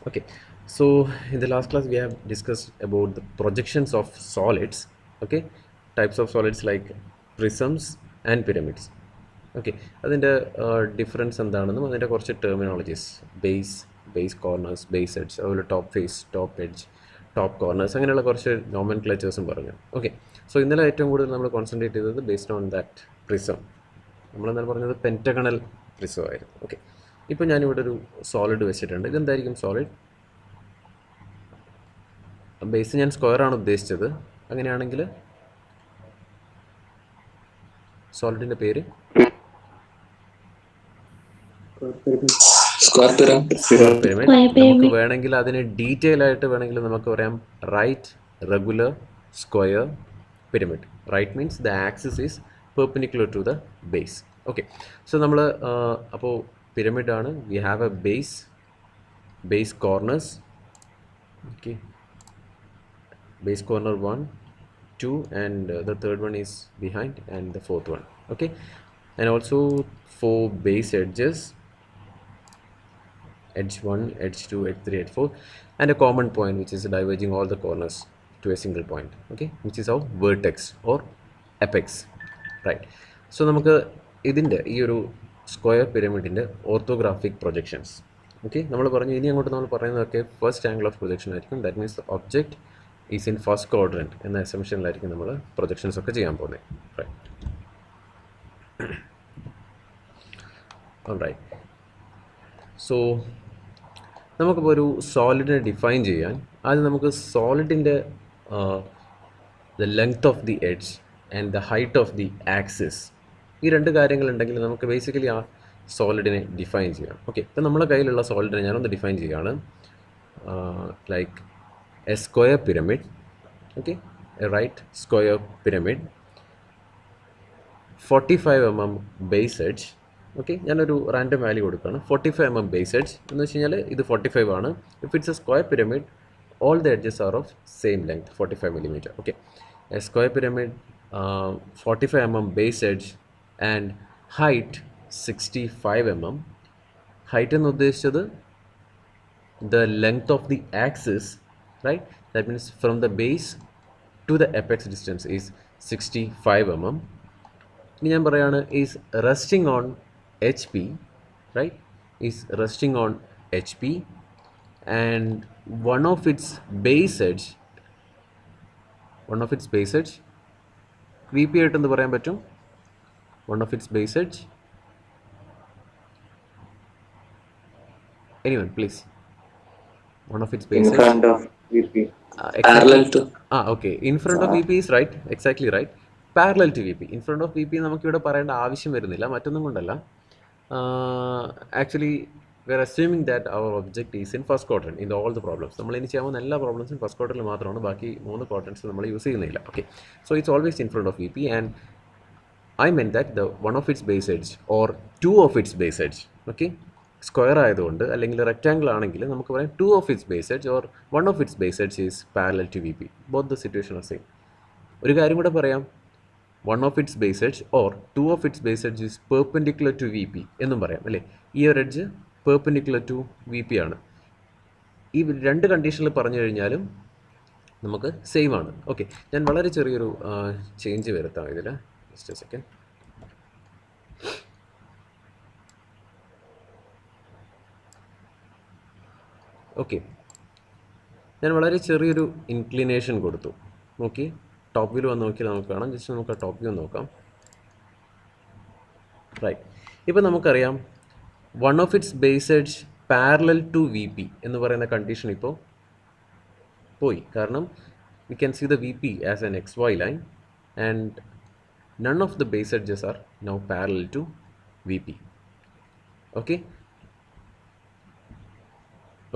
Okay, so in the last class we have discussed about the projections of solids. Okay, types of solids like prisms and pyramids. Okay, അതിൻ്റെ difference എന്താണെന്നും അതിൻ്റെ കുറച്ച് terminologies base corners base edge അതുപോലെ top face top edge top corners അങ്ങനെയുള്ള കുറച്ച് നോമൻ ക്ലേച്ചേഴ്സും പറഞ്ഞു. Okay, so ഇന്നലെ ഏറ്റവും കൂടുതൽ നമ്മൾ കോൺസെൻട്രേറ്റ് ചെയ്തത് ബേസ്ഡ് ഓൺ ദാറ്റ് പ്രിസം. നമ്മളെന്താണ് പറഞ്ഞത് പെൻറ്റഗണൽ പ്രിസം ആയിരുന്നു. ഓക്കെ, ഇപ്പോൾ ഞാനിവിടെ ഒരു സോളിഡ് വെച്ചിട്ടുണ്ട്. ഇതെന്തായിരിക്കും സോളിഡ്? ബേസ് ഞാൻ സ്ക്വയർ ആണ് ഉദ്ദേശിച്ചത്. അങ്ങനെയാണെങ്കിൽ സോളിഡിൻ്റെ പേര് സ്ക്വയർ പിരമിഡ്. നമുക്ക് വേണമെങ്കിൽ അതിന് ഡീറ്റെയിൽ ആയിട്ട് വേണമെങ്കിൽ നമുക്ക് പറയാം right regular square pyramid. Right means the axis is perpendicular to the base. Okay, so നമ്മൾ അപ്പോൾ പിരമിഡാണ്. We have a base corners. Okay, base corner 1 2 and the third one is behind and the fourth one. Okay, and also 4 base edges, edge 1 edge 2 edge 3 edge 4, and a common point which is diverging all the corners to a single point. Okay, which is our vertex or apex, right? So നമുക്ക് ഇതിൻ്റെ ഈ ഒരു square പിരമിഡിൻ്റെ orthographic projections. Okay, നമ്മൾ പറഞ്ഞു ഇനി അങ്ങോട്ട് നമ്മൾ പറയുന്നതൊക്കെ ഫസ്റ്റ് ആംഗിൾ ഓഫ് പ്രൊജക്ഷൻ ആയിരിക്കും. That means the object is in first quadrant എന്ന അസംഷനിലായിരിക്കും നമ്മൾ പ്രൊജക്ഷൻസ് ഒക്കെ ചെയ്യാൻ പോകുന്നത്. റൈറ്റ്, സോ നമുക്കിപ്പോൾ ഒരു സോളിഡിനെ ഡിഫൈൻ ചെയ്യാൻ ആദ്യം നമുക്ക് സോളിഡിൻ്റെ the length of the edge and the height of the axis, ഈ രണ്ട് കാര്യങ്ങളുണ്ടെങ്കിൽ നമുക്ക് ബേസിക്കലി ആ സോളിഡിനെ ഡിഫൈൻ ചെയ്യാം. ഓക്കെ, ഇപ്പം നമ്മുടെ കയ്യിലുള്ള സോളിഡിനെ ഞാനൊന്ന് ഡിഫൈൻ ചെയ്യുകയാണ്. Like a square pyramid. Okay, a right square pyramid, 45 mm base edge. Okay, ഞാനൊരു റാൻഡം വാല്യൂ കൊടുക്കുകയാണ്. 45 mm ബേസ് എഡ്ജ് എന്ന് വെച്ച് കഴിഞ്ഞാൽ ഇത് 45 ആണ്. If it's A square pyramid all the edges are of same length, 45 millimeter. Okay, a square pyramid, 45 mm base edge and height 65 mm. Height എന്ന് ഉദ്ദേശിച്ചത് the length of the axis, right? That means from the base to the apex distance is 65 mm. ഇനി ഞാൻ പറയാണ് is resting on HP, right? Is resting on HP and one of its base edge VP ആയിട്ട് എന്ത് പറയാൻ പറ്റും? one of its base edge, anyone please? One of its base edge in front of VP, exactly. parallel to okay, in front of VP is right, exactly right, parallel to VP. in front of VP നമുക്കിവിടെ പറയേണ്ട ആവശ്യം വരുന്നില്ല, മറ്റൊന്നും കൊണ്ടല്ല. Actually we are assuming that our object is in first quadrant in all the problems. നമ്മൾ ഇനി ചെയ്യാവുന്ന എല്ലാ പ്രോബ്ലംസും ഫസ്റ്റ് ക്വാർട്ടറിൽ മാത്രമാണ്, ബാക്കി 3 ക്വാർട്ടേഴ്സ് നമ്മൾ യൂസ് ചെയ്യുന്നില്ല. Okay, so it's always in front of VP and I meant that the one of its base edge or two of its base edge. Okay, square ആയതുകൊണ്ട് അല്ലെങ്കിൽ റെക്റ്റാങ്കിൾ ആണെങ്കിൽ നമുക്ക് പറയാം 2 of its base edge or 1 of its base edge is parallel to VP. both the situation are same. ഒരു കാര്യം കൂടെ പറയാം, 1 of its base edge or 2 of its base edge is perpendicular to VP എന്നും പറയാം അല്ലേ. ഈ ഒരു edge perpendicular to VP ആണ്. ഈ രണ്ട് കണ്ടീഷനിൽ പറഞ്ഞു കഴിഞ്ഞാലും നമുക്ക് സെയിം ആണ്. ഓക്കെ, ഞാൻ വളരെ ചെറിയൊരു ചേഞ്ച് വരുത്താം ഇതിൽ. Just a second. ഓക്കെ, ഞാൻ വളരെ ചെറിയൊരു ഇൻക്ലിനേഷൻ കൊടുത്തു. നോക്കി, ടോപ്പ് വ്യൂ വന്ന് നോക്കിയാൽ നമുക്ക് കാണാം. ജസ്റ്റ് നമുക്ക് ആ ടോപ്പ് വ്യൂ നോക്കാം. റൈറ്റ്, ഇപ്പം നമുക്കറിയാം one of its base edge parallel to VP എന്ന് പറയുന്ന കണ്ടീഷൻ ഇപ്പോൾ പോയി. കാരണം we can see the VP as an XY line and none of the base edges are now parallel to VP. Okay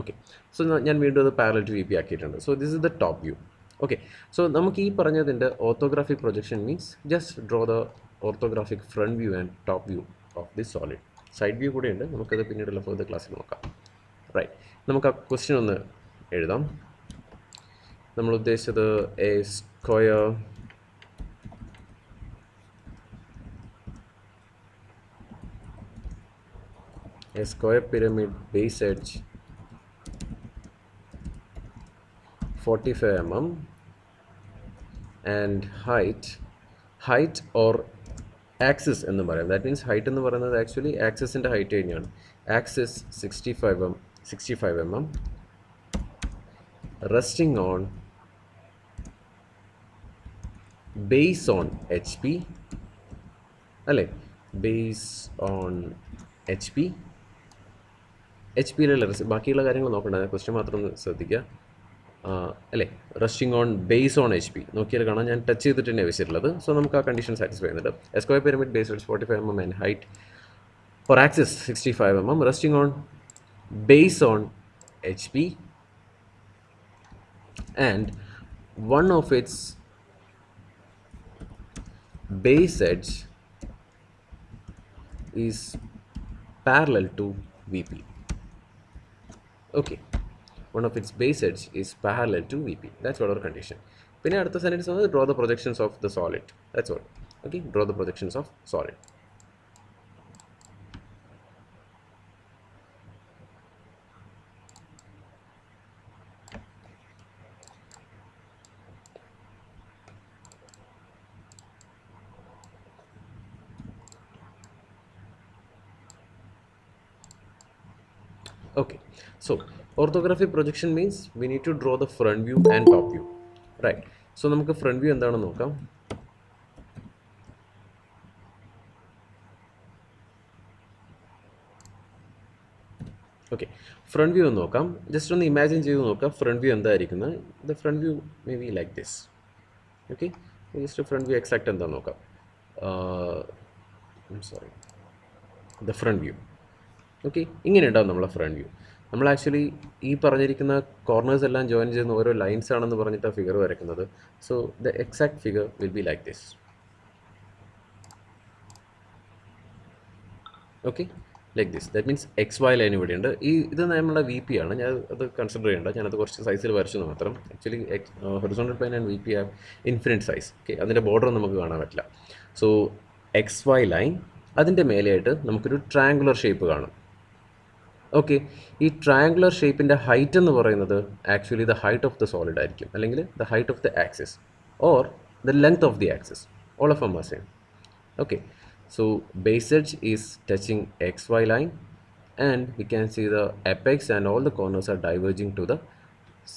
okay, so ഞാൻ വീണ്ടും അത് parallel to VP ആക്കിയിട്ടുണ്ട്. So this is the top view. Okay, so നമുക്ക് ഈ പറഞ്ഞതിൻ്റെ orthographic projection means just draw the orthographic front view and top view of this solid. Side view കൂടെ ഉണ്ട്, നമുക്കത് പിന്നീടുള്ള ഫർദർ ക്ലാസ്സിൽ നോക്കാം. റൈറ്റ്, നമുക്ക് ആ ക്വസ്റ്റ്യൻ ഒന്ന് എഴുതാം. നമ്മൾ ഉദ്ദേശിച്ചത് A square pyramid base edge 45 mm and height or axis എന്ന് പറയാം. ദാറ്റ് മീൻസ് ഹൈറ്റ് എന്ന് പറയുന്നത് ആക്ച്വലി ആക്സിസിൻ്റെ ഹൈറ്റ് തന്നെയാണ്. Axis 65 mm resting on base on HP അല്ലേ, base on H P. H പിയിലുള്ള ബാക്കിയുള്ള കാര്യങ്ങൾ നോക്കണ്ട, ക്വസ്റ്റ്യൻ മാത്രം ഒന്ന് ശ്രദ്ധിക്കുക അല്ലേ. Resting on base on H P നോക്കിയാൽ കാണാം, ഞാൻ ടച്ച് ചെയ്തിട്ട് തന്നെ വെച്ചിട്ടുള്ളത്. സോ നമുക്ക് ആ കണ്ടീഷൻ സാറ്റിസ്ഫൈ ചെയ്യുന്നുണ്ട്. A square pyramid base at 45 mm and height or axis 65 mm resting on base on HP and one of its base edge is parallel to VP. Okay, one of its base edge is parallel to VP. That's what our condition. പിന്നെ അടുത്ത sentence വന്നത് draw the projections of the solid. That's all. Okay, draw the projections of solid. Okay, so orthographic projection means we need to draw the front view and top view, right? So നമുക്ക് front view എന്താണെന്ന് നോക്കാം. Okay, front view ഒന്ന് നോക്കാം. Just ഒന്ന് imagine ചെയ്ത് നോക്കാം front view എന്തായിരിക്കുന്നത്. The front view may be like this. Okay, just front view exact എന്താണെന്ന് നോക്കാം. Sorry, the front view. Okay, ഇങ്ങനെ ഉണ്ടാവും നമ്മളെ ഫ്രണ്ട് വ്യൂ. നമ്മൾ ആക്ച്വലി ഈ പറഞ്ഞിരിക്കുന്ന കോർണേഴ്സ് എല്ലാം ജോയിൻ ചെയ്യുന്ന ഓരോ ലൈൻസ് ആണെന്ന് പറഞ്ഞിട്ടാണ് ഫിഗർ വരയ്ക്കുന്നത്. So the exact figure will be like this. Okay, like this. That means XY line ഇവിടെയുണ്ട്. ഇത് നമ്മുടെ VP ആണ്. ഞാൻ അത് കൺസിഡർ ചെയ്യേണ്ട, ഞാനത് കുറച്ച് സൈസിൽ വരച്ചത് മാത്രം. Actually horizontal plane and VP are infinite size. Okay, അതിൻ്റെ ബോർഡർ നമുക്ക് കാണാൻ പറ്റില്ല. സോ XY ലൈൻ, അതിൻ്റെ മേലെയായിട്ട് നമുക്കൊരു ട്രയാങ്കുലർ ഷേപ്പ് കാണും. ഓക്കെ, ഈ ട്രയാങ്കുലർ ഷേപ്പിൻ്റെ ഹൈറ്റ് എന്ന് പറയുന്നത് actually the height of the solid ആയിരിക്കും, അല്ലെങ്കിൽ the height of the axis or the length of the axis. All of them are same. Okay, so base edge is touching XY line and we can see the apex and all the corners are diverging to the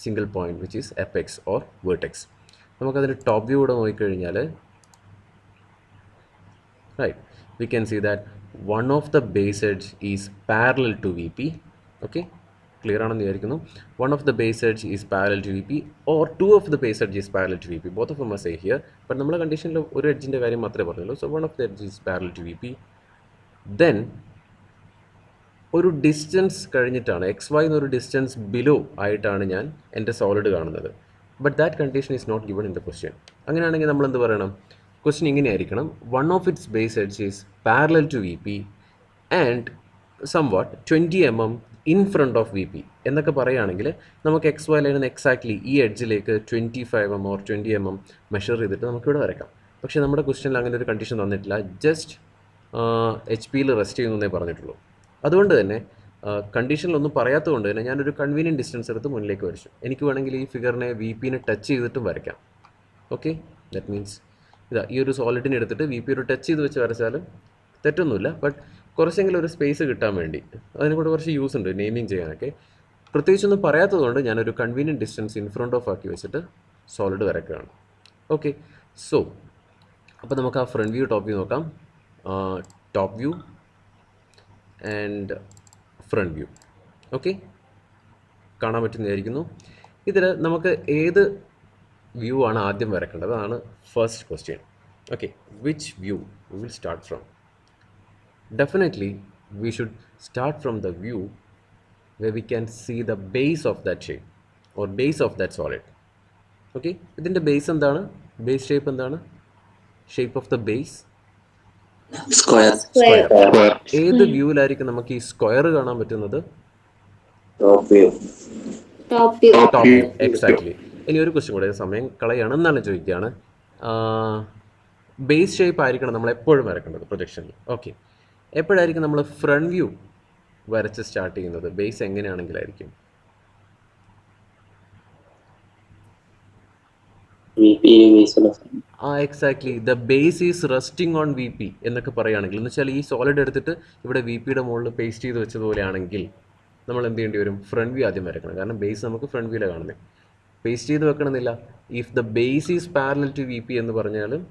single point which is apex or vertex. നമുക്കതിൻ്റെ top view കൂടെ നോക്കിക്കഴിഞ്ഞാൽ right, we can see that one of the base edge is parallel to VP. Okay, clear ആണെന്ന് വിചാരിക്കുന്നു. One of the base edge is parallel to VP or two of the base edge is parallel to VP. Both of them are say here, but നമ്മളെ കണ്ടീഷനിൽ ഒരു എഡ്ജിൻ്റെ കാര്യം മാത്രമേ പറഞ്ഞുള്ളൂ. So one of the edge is parallel to VP. Then ഒരു distance കഴിഞ്ഞിട്ടാണ്, XY എന്നൊരു distance below ആയിട്ടാണ് ഞാൻ എൻ്റെ സോളിഡ് കാണുന്നത്. But that condition is not given in the question. അങ്ങനെയാണെങ്കിൽ നമ്മൾ എന്ത് പറയണം? ക്വസ്റ്റ്യൻ ഇങ്ങനെയായിരിക്കണം, one of its base edge is parallel to VP and somewhat 20 mm in front of VP എന്നൊക്കെ പറയുകയാണെങ്കിൽ നമുക്ക് XY ലൈനിൽ നിന്ന് എക്സാക്ട്ലി ഈ എഡ്ജിലേക്ക് 25 mm ഓർ 20 mm മെഷർ ചെയ്തിട്ട് നമുക്കിവിടെ വരയ്ക്കാം. പക്ഷേ നമ്മുടെ ക്വസ്റ്റ്യനിൽ അങ്ങനെ ഒരു കണ്ടീഷൻ തന്നിട്ടില്ല. ജസ്റ്റ് HP റെസ്റ്റ് ചെയ്യുന്നതേ പറഞ്ഞിട്ടുള്ളൂ. അതുകൊണ്ട് തന്നെ കണ്ടീഷനിലൊന്നും പറയാത്തത് കൊണ്ട് തന്നെ ഞാനൊരു കൺവീനിയൻറ്റ് ഡിസ്റ്റൻസ് എടുത്ത് മുന്നിലേക്ക് വരച്ചു. എനിക്ക് വേണമെങ്കിൽ ഈ ഫിഗറിനെ VPനെ ടച്ച് ചെയ്തിട്ടും വരയ്ക്കാം. ഓക്കെ, ദാറ്റ് മീൻസ് ഇതാ ഈ ഒരു സോളിഡിനെ എടുത്തിട്ട് VP ഒരു ടച്ച് ചെയ്ത് വെച്ച് വരച്ചാലും തെറ്റൊന്നുമില്ല. ബട്ട് കുറച്ചെങ്കിലും ഒരു സ്പേസ് കിട്ടാൻ വേണ്ടി അതിനെ കൂടെ കുറച്ച് യൂസ് ഉണ്ട് നെയിമിങ് ചെയ്യാനൊക്കെ. പ്രത്യേകിച്ചൊന്നും പറയാത്തതുകൊണ്ട് ഞാനൊരു convenient distance in front of ആക്കി വെച്ചിട്ട് സോളിഡ് വരയ്ക്കുകയാണ്. ഓക്കെ, സോ അപ്പോൾ നമുക്ക് ആ ഫ്രണ്ട് വ്യൂ ടോപ്പ് വ്യൂ നോക്കാം. Top view and front view. Okay, കാണാൻ പറ്റുന്നതായിരിക്കുന്നു. ഇതിൽ നമുക്ക് ഏത് വ്യൂ ആണ് ആദ്യം വരയ്ക്കേണ്ടത്? അതാണ് first question. Okay, which view V will start from? Definitely we should start from the view where we can see the base of that shape or base of that solid. Okay, ഇതിൻ്റെ base എന്താണ്? Base shape എന്താണ്? Shape of the base square. ഏത് വ്യൂവിലായിരിക്കും നമുക്ക് ഈ square കാണാൻ പറ്റുന്നത്? Top view. Top view, exactly. ഇനി ഒരു ക്വസ്റ്റ്യൻ കൂടെ, സമയം കളയാണെന്നാണ് ചോദിക്കുകയാണ്. ബേസ് ഷേപ്പ് ആയിരിക്കണം നമ്മൾ എപ്പോഴും വരക്കേണ്ടത് പ്രൊജക്ഷനിൽ. ഓക്കെ, എപ്പോഴായിരിക്കും നമ്മൾ ഫ്രണ്ട് വ്യൂ വരച്ച് സ്റ്റാർട്ട് ചെയ്യുന്നത്? ബേസ് എങ്ങനെയാണെങ്കിലായിരിക്കും? VP base of exactly the base is resting on V P എന്നൊക്കെ പറയുകയാണെങ്കിൽ എന്ന് വെച്ചാൽ ഈ സോളിഡ് എടുത്തിട്ട് ഇവിടെ വി പിയുടെ മുകളിൽ പേസ്റ്റ് ചെയ്ത് വെച്ചതുപോലെയാണെങ്കിൽ നമ്മൾ എന്ത് ചെയ്യേണ്ടി വരും? ഫ്രണ്ട് വ്യൂ ആദ്യം വരയ്ക്കണം. കാരണം ബേസ് നമുക്ക് ഫ്രണ്ട് വ്യൂയിലാണ് കാണുന്നത്. പേസ്റ്റ് ചെയ്ത് വെക്കണമെന്നില്ല. If the base is parallel to V P എന്ന് പറഞ്ഞാലും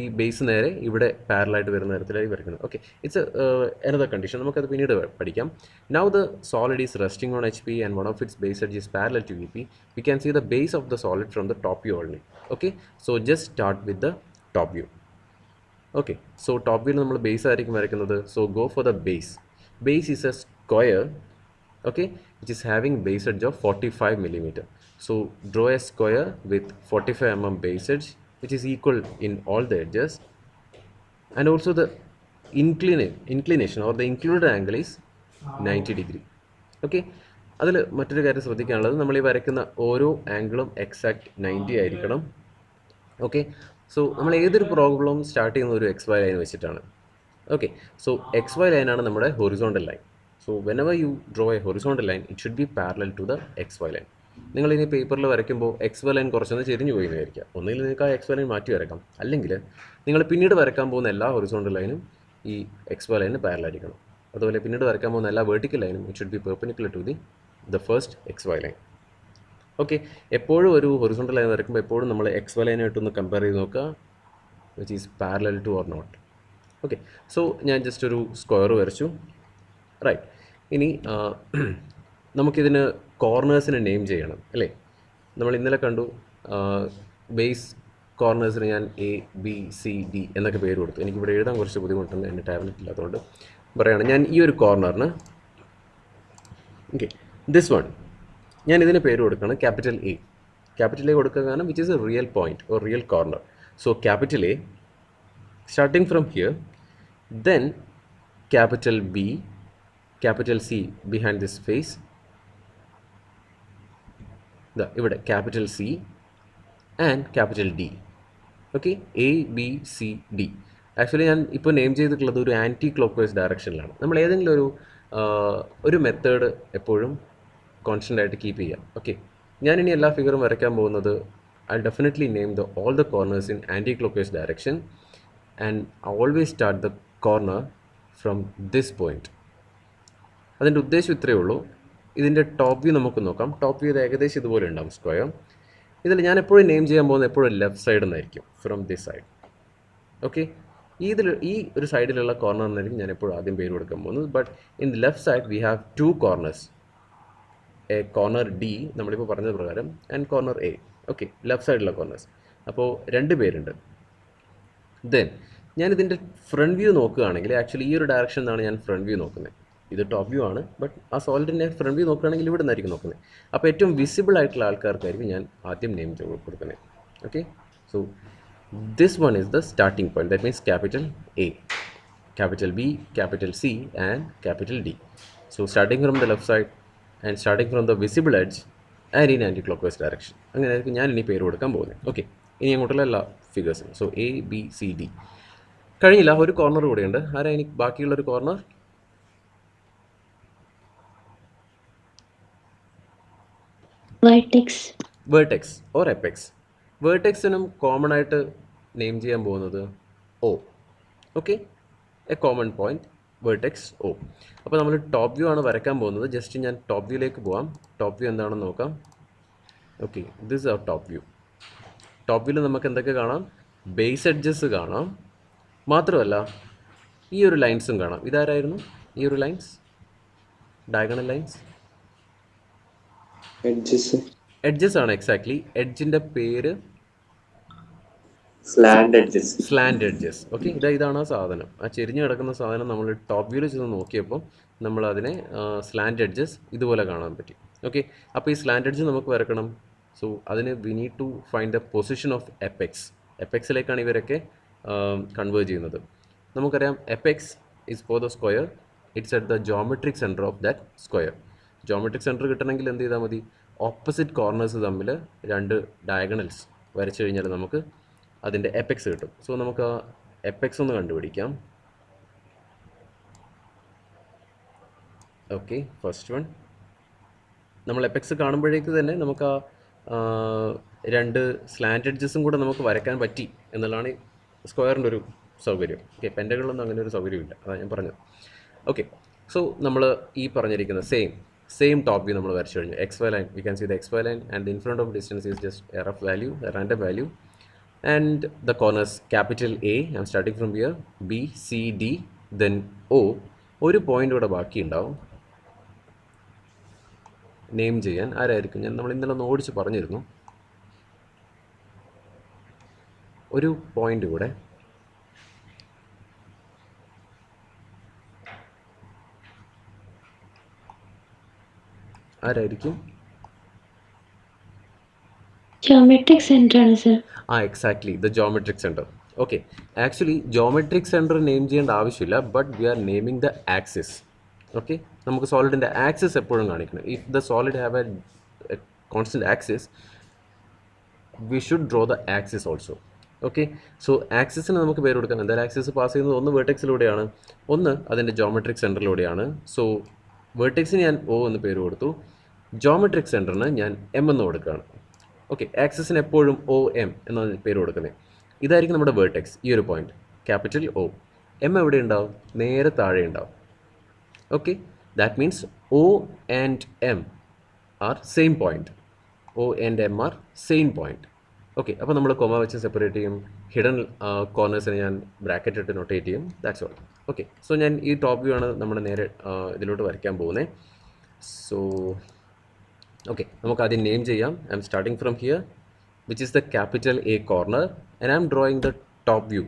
ഈ ബേസ് നേരെ ഇവിടെ പാരലായിട്ട് വരുന്ന തരത്തിലായി വരയ്ക്കുന്നത്. Okay, it's another condition. നമുക്കത് പിന്നീട് പഠിക്കാം. Now the solid is resting on H P and one of its base edge is parallel to V P. We can see the base of the solid from the top view only. Okay, so just start with the top view. Okay, so top വ്യൂവിൽ നമ്മൾ base ആയിരിക്കും വരയ്ക്കുന്നത്. So go for the base. Base is a square, okay, which is having base edge of 45 millimeter. So draw a square with 45 mm base edge which is equal in all the edges, and also the inclination or the included angle is 90 degree. Okay, അതിൽ മറ്റൊരു കാര്യം ശ്രദ്ധിക്കാനുള്ളത്, നമ്മൾ ഈ വരയ്ക്കുന്ന ഓരോ ആംഗിളും exact 90 ആയിരിക്കണം. Okay, so നമ്മൾ ഏതൊരു പ്രോബ്ലം സ്റ്റാർട്ട് ചെയ്യുന്ന ഒരു എക്സ് വൈ ലൈൻ വെച്ചിട്ടാണ്. ഓക്കെ, സോ എക്സ് വൈ ലൈനാണ് നമ്മുടെ horizontal line. So whenever you draw a horizontal line, it should be parallel to the XY line. നിങ്ങൾ ഇനി പേപ്പറിൽ വരയ്ക്കുമ്പോൾ എക്സ് വൈ ലൈൻ കുറച്ചൊന്ന് ചെരിഞ്ഞു പോയി വിചാരിക്കുക. ഒന്നുകിൽ നിങ്ങൾക്ക് ആ എക്സ് വൈ ലൈൻ മാറ്റി വരയ്ക്കാം, അല്ലെങ്കിൽ നിങ്ങൾ പിന്നീട് വരയ്ക്കാൻ പോകുന്ന എല്ലാ ഹൊറിസോണ്ടൽ ലൈനും ഈ എക്സ് വൈ ലൈനിന് പാരലായിരിക്കണം. അതുപോലെ പിന്നീട് വരയ്ക്കാൻ പോകുന്ന എല്ലാ വെർട്ടിക്കൽ ലൈനും it should be perpendicular to the first X Y line. Okay, എപ്പോഴും ഒരു ഹൊറിസോണ്ടൽ ലൈൻ വരയ്ക്കുമ്പോൾ എപ്പോഴും നമ്മൾ എക്സ് വൈ ലൈനായിട്ടൊന്ന് കമ്പയർ ചെയ്ത് നോക്കുക, which is parallel to or not. Okay, so ഞാൻ ജസ്റ്റ് ഒരു സ്ക്വയർ വരച്ചു. റൈറ്റ്, ഇനി നമുക്കിതിന് കോർണേഴ്സിന് നെയിം ചെയ്യണം അല്ലേ? നമ്മൾ ഇന്നലെ കണ്ടു ബേസ് കോർണേഴ്സിന് ഞാൻ ABCD എന്നൊക്കെ പേര് കൊടുത്തു. എനിക്കിവിടെ എഴുതാൻ കുറച്ച് ബുദ്ധിമുട്ടുണ്ട്, എൻ്റെ ടാബ്ലറ്റ് ഇല്ലാത്തതുകൊണ്ട് പറയുകയാണ്. ഞാൻ ഈ ഒരു കോർണറിന്, ഓക്കെ, ദിസ് വൺ, ഞാൻ ഇതിന് പേര് കൊടുക്കുകയാണ് ക്യാപിറ്റൽ A. ക്യാപിറ്റൽ A കൊടുക്കുക കാരണം which is A real point or real corner. So capital A starting from here, then capital B, capital C behind this face, ഇവിടെ capital C and capital D. Okay, ABCD. Actually ഞാൻ ഇപ്പോൾ name ചെയ്തിട്ടുള്ളത് ഒരു anti clock vice ഡയറക്ഷനിലാണ്. നമ്മൾ ഏതെങ്കിലും ഒരു method എപ്പോഴും constant ആയിട്ട് കീപ്പ് ചെയ്യാം. ഓക്കെ, ഞാനിനി എല്ലാ ഫിഗറും വരയ്ക്കാൻ പോകുന്നത് I definitely name all the corners in anti clockwise direction, and I always start the corner from this point. അതിൻ്റെ ഉദ്ദേശം ഇത്രയേ ഉള്ളൂ. ഇതിൻ്റെ ടോപ്പ് വ്യൂ നമുക്ക് നോക്കാം. ടോപ്പ് വ്യൂ ഇത് ഏകദേശം ഇതുപോലെ ഉണ്ടാവും, സ്ക്വയർ. ഇതിൽ ഞാൻ എപ്പോഴും നെയിം ചെയ്യാൻ പോകുന്നത് എപ്പോഴും ലെഫ്റ്റ് സൈഡിൽ നിന്നായിരിക്കും, ഫ്രം ദിസ് സൈഡ്. ഓക്കെ, ഈ ഒരു സൈഡിലുള്ള കോർണറിനായിരിക്കും ഞാൻ എപ്പോഴും ആദ്യം പേര് കൊടുക്കാൻ പോകുന്നത്. But in the left side we have 2 corners, A corner D നമ്മളിപ്പോൾ പറഞ്ഞത് പ്രകാരം and corner A. Okay, left സൈഡിലുള്ള കോർണേഴ്സ്. അപ്പോൾ 2 പേരുണ്ട്. ദെൻ ഞാനിതിൻ്റെ ഫ്രണ്ട് വ്യൂ നോക്കുകയാണെങ്കിൽ ആക്ച്വലി ഈ ഒരു ഡയറക്ഷൻ എന്നാണ് ഞാൻ ഫ്രണ്ട് വ്യൂ നോക്കുന്നത്. ഇത് ടോപ്പ് വ്യൂ ആണ്, ബട്ട് ആ സോളിഡിൻ്റെ ഫ്രണ്ട് വ്യൂ നോക്കുകയാണെങ്കിൽ ഇവിടെ നിന്നായിരിക്കും നോക്കുന്നത്. അപ്പോൾ ഏറ്റവും വിസിബിൾ ആയിട്ടുള്ള ആൾക്കാർക്കായിരിക്കും ഞാൻ ആദ്യം നെയിം കൊടുക്കുന്നത്. Okay, so this one is the starting point, that means capital A, capital B, capital C and capital D. So starting from the left side and starting from the visible edge and in anti-clockwise direction. അങ്ങനെയായിരിക്കും ഞാൻ ഇനി പേര് കൊടുക്കാൻ പോകുന്നത്. Okay, ഇനി അങ്ങോട്ടുള്ള എല്ലാ ഫിഗേഴ്സിനും. So ABCD കഴിഞ്ഞില്ല, ഒരു കോർണർ കൂടെയുണ്ട്. ആരാ ഇനി ബാക്കിയുള്ളൊരു കോർണർ? Vertex or apex. വേർട്ടെക്സിനും കോമൺ ആയിട്ട് നെയിം ചെയ്യാൻ പോകുന്നത് O. Okay, a common point, vertex O. അപ്പോൾ നമ്മൾ ടോപ്പ് വ്യൂ ആണ് വരയ്ക്കാൻ പോകുന്നത്. ജസ്റ്റ് ഞാൻ ടോപ്പ് വ്യൂയിലേക്ക് പോകാം. ടോപ്പ് വ്യൂ എന്താണെന്ന് നോക്കാം. Okay, this is our top view. Top വ്യൂവിൽ നമുക്ക് എന്തൊക്കെ കാണാം? ബേസ് എഡ്ജസ് കാണാം, മാത്രമല്ല ഈ ഒരു ലൈൻസും കാണാം. ഇതാരായിരുന്നു ഈ ഒരു ലൈൻസ്? ഡയഗണൽ ലൈൻസ്, എഡ്ജസ് ആണ്. എക്സാക്ട്ലി, എഡ്ജിൻ്റെ പേര് സ്ലാൻഡ് എഡ്ജസ്. ഓക്കെ, ഇതാണ് ആ സാധനം, ആ ചെരിഞ്ഞ് കിടക്കുന്ന സാധനം. നമ്മൾ ടോപ്പ് വ്യൂവിൽ ചെന്ന് നോക്കിയപ്പോൾ നമ്മൾ അതിനെ സ്ലാൻഡ് എഡ്ജസ് ഇതുപോലെ കാണാൻ പറ്റി. ഓക്കെ, അപ്പോൾ ഈ സ്ലാൻഡ് എഡ്ജ് നമുക്ക് വരക്കണം. സോ അതിന് we need to find the position of apex. എപ്പെക്സിലേക്കാണ് ഇവരൊക്കെ കൺവേർട്ട് ചെയ്യുന്നത്. നമുക്കറിയാം apex is for the square, it's at the geometric centre of that square. Geometric centre കിട്ടണമെങ്കിൽ എന്ത് ചെയ്താൽ മതി? ഓപ്പോസിറ്റ് കോർണേഴ്സ് തമ്മിൽ 2 ഡയഗണൽസ് വരച്ചു കഴിഞ്ഞാൽ നമുക്ക് അതിൻ്റെ എപ്പെക്സ് കിട്ടും. സോ നമുക്ക് ആ എപ്പെക്സ് ഒന്ന് കണ്ടുപിടിക്കാം. ഓക്കെ, ഫസ്റ്റ് വൺ നമ്മൾ എപ്പെക്സ് കാണുമ്പോഴേക്ക് തന്നെ നമുക്ക് ആ രണ്ട് സ്ലാൻഡ് എഡ്ജസും കൂടെ നമുക്ക് വരയ്ക്കാൻ പറ്റി എന്നുള്ളതാണ് സ്ക്വയറിൻ്റെ ഒരു സൗകര്യം. ഓക്കെ, പെൻറ്റകളിലൊന്നും അങ്ങനെ ഒരു സൗകര്യമില്ല, അതാണ് ഞാൻ പറഞ്ഞത്. ഓക്കെ, സോ നമ്മൾ ഈ പറഞ്ഞിരിക്കുന്ന സെയിം ടോപ്പ് വ്യൂ നമ്മൾ വരച്ചു കഴിഞ്ഞു. X Y line, we can see the X Y line and in front of distance is just a rough value, a random value, and the corners capital A, I'm starting from here, B, C, D, then O. ഒരു point കൂടെ ബാക്കിയുണ്ടാവും name ചെയ്യാൻ. ആരായിരിക്കും? നമ്മൾ ഇന്നലെ ഒന്ന് ഓടിച്ച് പറഞ്ഞിരുന്നു. ഒരു പോയിൻ്റ് കൂടെ ആരായിരിക്കും? Geometric center ആണ് sir. Exactly, the geometric centre. Okay, actually geometric centre name ചെയ്യേണ്ട ആവശ്യമില്ല, but we are naming the axis. Okay, നമുക്ക് സോളിഡിൻ്റെ ആക്സിസ് എപ്പോഴും കാണിക്കണം. If the solid have a constant axis, we should draw the axis also. Okay, so ആക്സിസിന് നമുക്ക് പേര് കൊടുക്കാം. എന്തായാലും ആക്സിസ് പാസ് ചെയ്യുന്നത് ഒന്ന് വേർട്ടെക്സിലൂടെയാണ്, ഒന്ന് അതിൻ്റെ ജോമെട്രിക് സെൻറ്ററിലൂടെയാണ്. സോ വേർട്ടെക്സിന് ഞാൻ ഒ എന്ന് പേര് കൊടുത്തു, ജോമെട്രിക് സെൻറ്ററിന് ഞാൻ എം എന്ന് കൊടുക്കുകയാണ്. ഓക്കെ, ആക്സിസിന് എപ്പോഴും ഒ എം എന്നാണ് പേര് കൊടുക്കുന്നത്. ഇതായിരിക്കും നമ്മുടെ വേർട്ടെക്സ്, ഈ ഒരു പോയിന്റ് ക്യാപിറ്റൽ ഒ. എം എവിടെ ഉണ്ടാവും? നേരെ താഴെ ഉണ്ടാവും. Okay, that means O and M are same point. O and M are same point. Okay, അപ്പോൾ നമ്മൾ കൊമ വെച്ച് സെപ്പറേറ്റ് ചെയ്യും. ഹിഡൻ കോർണേഴ്സിനെ ഞാൻ ബ്രാക്കറ്റ് ഇട്ട് നൊട്ടേറ്റ് ചെയ്യും. That's all. ഓക്കെ, സോ ഞാൻ ഈ ടോപ്പ് വ്യൂ ആണ് നമ്മൾ നേരെ ഇതിലോട്ട് വരയ്ക്കാൻ പോകുന്നത്. സോ ഓക്കെ, നമുക്ക് ആദ്യം നെയിം ചെയ്യാം. I M starting from here, which is the capital A corner, and I M drawing the top view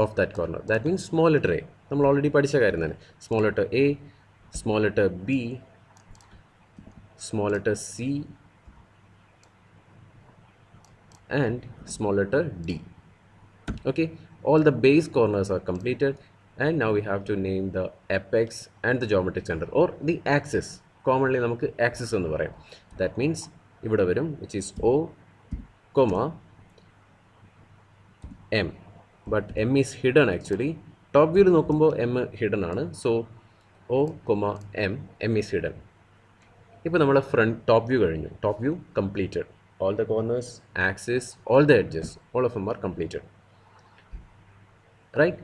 of that corner. That means small letter A. നമ്മൾ ഓൾറെഡി പഠിച്ച കാര്യം തന്നെ. Small letter A, small letter B, small letter C, and small letter D. Okay, all the base corners are completed, and now we have to name the apex and the geometric center, or the axis. Commonly നമുക്ക് axis എന്ന് പറയാം. That means ഇവിടെ വരും, which is O, M, but M is hidden actually. Top view നോക്കുമ്പോൾ M hidden ആണ്. So O, M is hidden. ഇപ്പോൾ നമ്മൾ front top view കഴിഞ്ഞു. Top view completed. All the corners, axis, all the edges, all of them are completed. Right?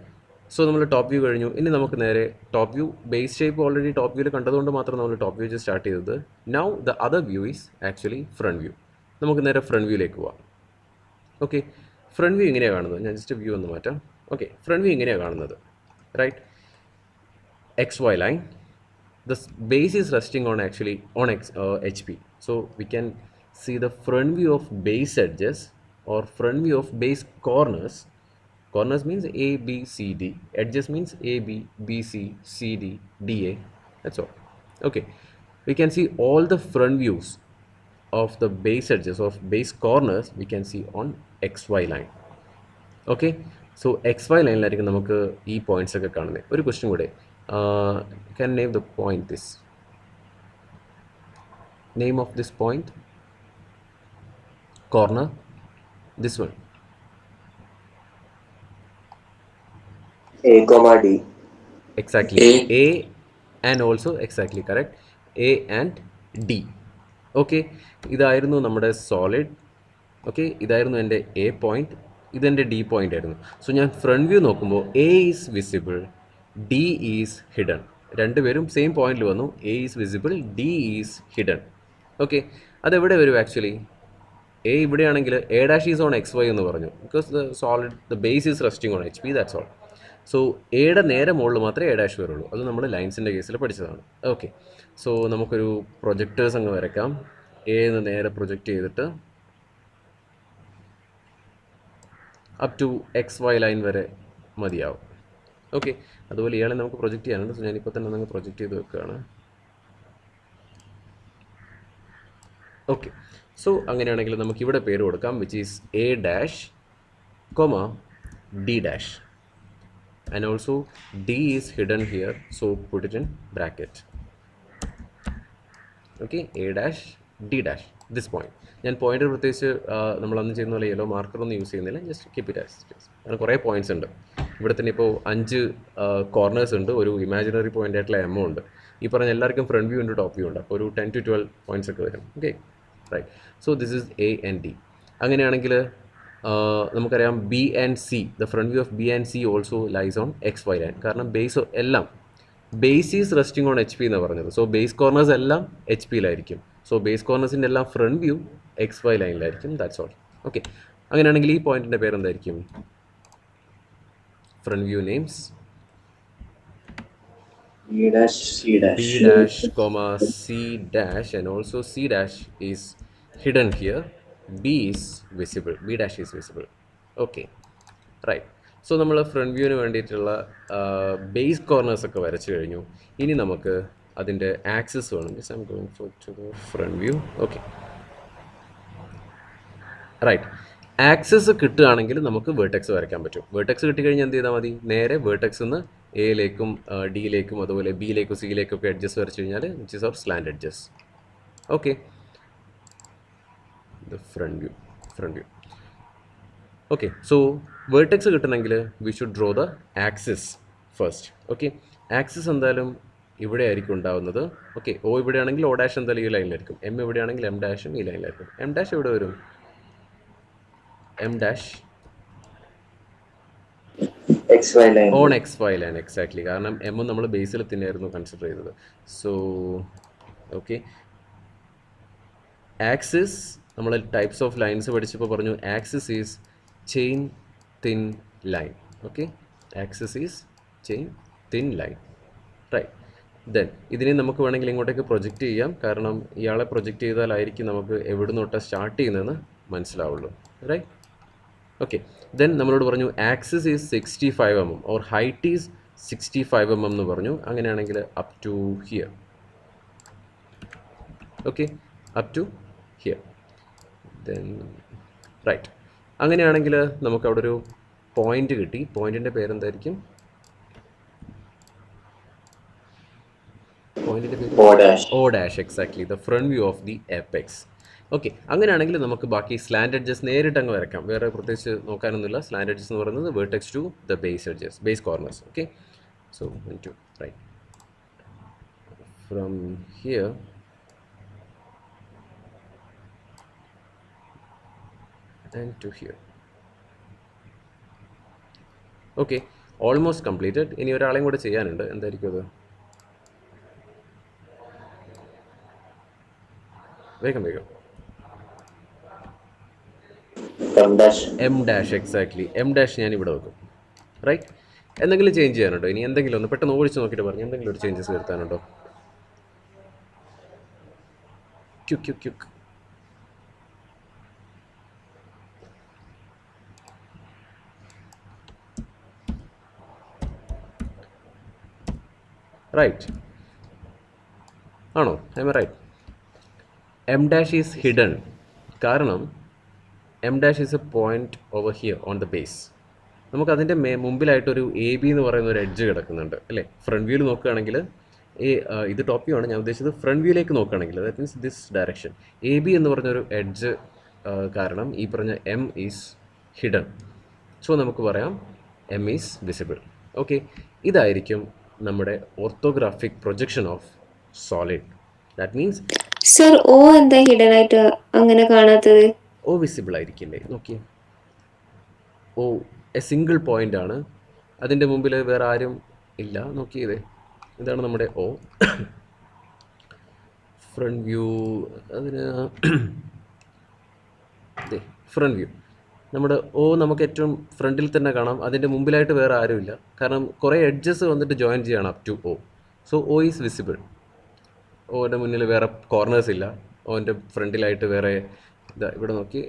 So നമ്മൾ top view കഴിഞ്ഞു. ഇനി നമുക്ക് നേരെ top view base shape already top വ്യൂവിൽ കണ്ടതുകൊണ്ട് മാത്രം നമ്മൾ ടോപ്പ് വ്യൂ സ്റ്റാർട്ട് ചെയ്തത്. Now the other view is actually front view. നമുക്ക് നേരെ ഫ്രണ്ട് വ്യൂയിലേക്ക് പോവാം. ഓക്കെ, ഫ്രണ്ട് വ്യൂ ഇങ്ങനെയാണ് കാണുന്നത്. ഞാൻ ജസ്റ്റ് വ്യൂ ഒന്ന് മാറ്റാം. ഓക്കെ, ഫ്രണ്ട് വ്യൂ ഇങ്ങനെയാണ് കാണുന്നത്. Right, X Y line, the base is resting on actually on HP. So we can see the front view of base edges or front view of base corners. Corners means A, B, C, D. Edges means A, B, B, C, C, D, D, A. That's all. Okay, we can see all the front views of the base edges of base corners we can see on XY line. Okay, so XY ലൈനിലായിരിക്കും നമുക്ക് ഈ points ഒക്കെ കാണുന്നത്. ഒരു question കൂടെ, can name the point this. Name of this point, corner, this one. A comma D. Exactly. A and also exactly correct. A and D. Okay, ഇതായിരുന്നു നമ്മുടെ solid. Okay, ഇതായിരുന്നു എൻ്റെ എ പോയിന്റ്, ഇതെൻ്റെ D point ആയിരുന്നു. So ഞാൻ front view നോക്കുമ്പോൾ A is visible, D is hidden. രണ്ടുപേരും same പോയിന്റിൽ വന്നു. A is visible, D is hidden. Okay, അതെവിടെ വരും? ആക്ച്വലി എ ഇവിടെയാണെങ്കിൽ A dash is on X Y എന്ന് പറഞ്ഞു, because the solid the base is resting on H P. That's all. So എയുടെ നേരെ മുകളിൽ മാത്രമേ എ ഡാഷ് വരുള്ളൂ. അത് നമ്മൾ ലൈൻസിൻ്റെ കേസിൽ പഠിച്ചതാണ്. ഓക്കെ, സോ നമുക്കൊരു പ്രൊജക്ടേഴ്സ് അങ്ങ് വരയ്ക്കാം. എ എന്ന് നേരെ പ്രൊജക്റ്റ് ചെയ്തിട്ട് up to X Y line വരെ മതിയാവും. ഓക്കെ, അതുപോലെ ഇയാളെ നമുക്ക് പ്രൊജക്റ്റ് ചെയ്യാനുണ്ട്. സോ ഞാനിപ്പോൾ തന്നെ നമുക്ക് പ്രൊജക്റ്റ് ചെയ്ത് വെക്കുകയാണ്. ഓക്കെ, സോ അങ്ങനെയാണെങ്കിൽ നമുക്ക് ഇവിടെ പേര് കൊടുക്കാം, which is A dash comma D dash, and also D is hidden here, so put it in bracket. Okay, A dash D dash, this point. ഞാൻ പോയിൻ്റർ പ്രത്യേകിച്ച് നമ്മളന്ന് ചെയ്യുന്ന പോലെ യെല്ലോ മാർക്കറൊന്നും യൂസ് ചെയ്യുന്നില്ല. Just keep it as it is. അങ്ങനെ കുറേ points ഉണ്ട്. ഇവിടെ തന്നെ ഇപ്പോൾ 5 കോർണേഴ്സ് ഉണ്ട്, ഒരു ഇമാജിനറി പോയിൻ്റ് ആയിട്ടുള്ള എം ഉണ്ട്. ഈ പറഞ്ഞ എല്ലാവർക്കും ഫ്രണ്ട് വ്യൂ ഉണ്ട്, ടോപ്പ് വ്യൂ ഉണ്ട്. അപ്പോൾ ഒരു 10 to 12 പോയിൻറ്റ്സ് ഒക്കെ വരും. Okay, right. So this is A and D. അങ്ങനെയാണെങ്കിൽ നമുക്കറിയാം B and C, the front view of B and C also lies on X Y line. കാരണം ബേസ് എല്ലാം base is resting on H P എന്നാണ് പറഞ്ഞത്. So base corners എല്ലാം H പിയിലായിരിക്കും. So base കോർണേഴ്സിൻ്റെ എല്ലാം front view X Y ലൈനിലായിരിക്കും. That's all. Okay. അങ്ങനെയാണെങ്കിൽ ഈ പോയിന്റിൻ്റെ പേരെന്തായിരിക്കും? Front view names B dash, C dash. B dash comma C dash, and also C dash is hidden here. B is visible. B dash is visible. Okay, right. So നമ്മൾ front വ്യൂവിന് വേണ്ടിയിട്ടുള്ള base corners ഒക്കെ വരച്ചു കഴിഞ്ഞു. ഇനി നമുക്ക് അതിൻ്റെ axis വേണം. I'm going for to the front view. Okay, right. Axis കിട്ടുകയാണെങ്കിൽ നമുക്ക് വേർട്ടെക്സ് വരയ്ക്കാൻ പറ്റും. വേർട്ടെക്സ് കിട്ടിക്കഴിഞ്ഞാൽ എന്ത് ചെയ്താൽ മതി? നേരെ വേർട്ടെക്സ് നിന്ന് എയിലേക്കും ഡിയിലേക്കും അതുപോലെ ബിയിലേക്കും സിയിലേക്കും ഒക്കെ എഡ്ജസ് വരച്ച് കഴിഞ്ഞാൽ which is our slant edges. Okay, the front view. Okay, so vertex കിട്ടണമെങ്കിൽ we should draw the axis first. Okay, axis എന്തായാലും ഇവിടെ ആയിരിക്കും ഉണ്ടാവുന്നത്. ഓക്കെ, ഒ ഇവിടെയാണെങ്കിൽ ഒ ഡാഷ് എന്തായാലും ഈ ലൈനിലായിരിക്കും. എം ഇവിടെയാണെങ്കിൽ എം ഡാഷും ഈ ലൈനിലായിരിക്കും. എം ഡാഷ് എവിടെ വരും? M dash XY line. On X Y line. Exactly. കാരണം എമ്മും നമ്മൾ ബേസിൽ തന്നെയായിരുന്നു കൺസിഡർ ചെയ്തത്. സോ ഓക്കെ, ആക്സിസ് നമ്മൾ ടൈപ്സ് ഓഫ് ലൈൻസ് പഠിച്ചപ്പോൾ പറഞ്ഞു axis is chain thin line. Okay, axis is chain thin line. Right. Then ഇതിനെ നമുക്ക് വേണമെങ്കിൽ ഇങ്ങോട്ടേക്ക് പ്രൊജക്റ്റ് ചെയ്യാം. കാരണം ഇയാളെ പ്രൊജക്റ്റ് ചെയ്താലായിരിക്കും നമുക്ക് എവിടെ നിന്നോട്ടാണ് സ്റ്റാർട്ട് ചെയ്യുന്നതെന്ന് മനസ്സിലാവുള്ളൂ. റൈറ്റ്. ഓക്കെ, ദെൻ നമ്മളോട് പറഞ്ഞു axis is 65 mm or height is 65 mm എന്ന് പറഞ്ഞു. അങ്ങനെയാണെങ്കിൽ up to here. Okay, up to here. Then right. അങ്ങനെയാണെങ്കിൽ നമുക്ക് അവിടെ ഒരു പോയിന്റ് കിട്ടി. പോയിന്റിൻ്റെ പേരെന്തായിരിക്കും? പോയിന്റിൻ്റെ പേര് O dash. O dash. Exactly, the front view of the apex. Okay, അങ്ങനെയാണെങ്കിൽ നമുക്ക് ബാക്കി സ്ലാൻഡ് എഡ്ജസ് നേരിട്ട് അങ്ങ് വരയ്ക്കാം. വേറെ പ്രത്യേകിച്ച് നോക്കാനൊന്നുമില്ല. സ്ലാൻഡ് എഡ്ജസ് എന്ന് പറയുന്നത് vertex to the base edges, base corners. Okay, so to right from here and to here. Okay, almost completed. ഇനി ഒരാളെയും കൂടെ ചെയ്യാനുണ്ട്. എന്തായിരിക്കും അത്? വേഗം. M dash. M dash. Exactly, M dash ഞാൻ ഇവിടെ വെക്കും. റൈറ്റ്. എന്തെങ്കിലും ചേഞ്ച് ചെയ്യാനുണ്ടോ? ഇനി എന്തെങ്കിലും ഒന്ന് പെട്ടെന്ന് ഓടിച്ച് നോക്കിയിട്ട് പറഞ്ഞു. എന്തെങ്കിലും ഒരു ചേഞ്ചസ് വരുത്താനുണ്ടോ? ക്യുക്ക്. റൈറ്റ് ആണോ? I am right. M dash is hidden. കാരണം M dash is a point over here on the base. നമുക്കതിൻ്റെ മുമ്പിലായിട്ടൊരു എ ബി എന്ന് പറയുന്ന ഒരു എഡ്ജ് കിടക്കുന്നുണ്ട് അല്ലേ? ഫ്രണ്ട് വ്യൂവിൽ നോക്കുകയാണെങ്കിൽ ഇത് ടോപ്പ് വ്യൂ ആണ്. ഞാൻ ഉദ്ദേശിച്ചത് ഫ്രണ്ട് വ്യൂയിലേക്ക് നോക്കുകയാണെങ്കിൽ that means this direction. A B എന്ന് പറഞ്ഞൊരു എഡ്ജ് കാരണം ഈ പറഞ്ഞ എം ഈസ് ഹിഡൻ. സോ നമുക്ക് പറയാം എം ഈസ് വിസിബിൾ. ഓക്കെ, ഇതായിരിക്കും നമ്മുടെ orthographic projection of solid. That means sir O എന്താ ഹിഡൻ ആയിട്ട് അങ്ങനെ കാണാത്തത്? ഓ വിസിബിൾ ആയിരിക്കില്ലേ? നോക്കി, ഓ എ സിംഗിൾ പോയിന്റ് ആണ്. അതിൻ്റെ മുമ്പിൽ വേറെ ആരും ഇല്ല. നോക്കിയതേ, ഇതാണ് നമ്മുടെ ഓ. ഫ്രണ്ട് വ്യൂ, അതിന് ഫ്രണ്ട് വ്യൂ നമ്മുടെ ഓ നമുക്ക് ഏറ്റവും ഫ്രണ്ടിൽ തന്നെ കാണാം. അതിൻ്റെ മുമ്പിലായിട്ട് വേറെ ആരുമില്ല. കാരണം കുറേ എഡ്ജസ് വന്നിട്ട് ജോയിൻ ചെയ്യണം up to O. So O is visible. ഓൻ്റെ മുന്നിൽ വേറെ കോർണേഴ്സ് ഇല്ല. ഓൻ്റെ ഫ്രണ്ടിലായിട്ട് വേറെ ഇവിടെ നോക്കി,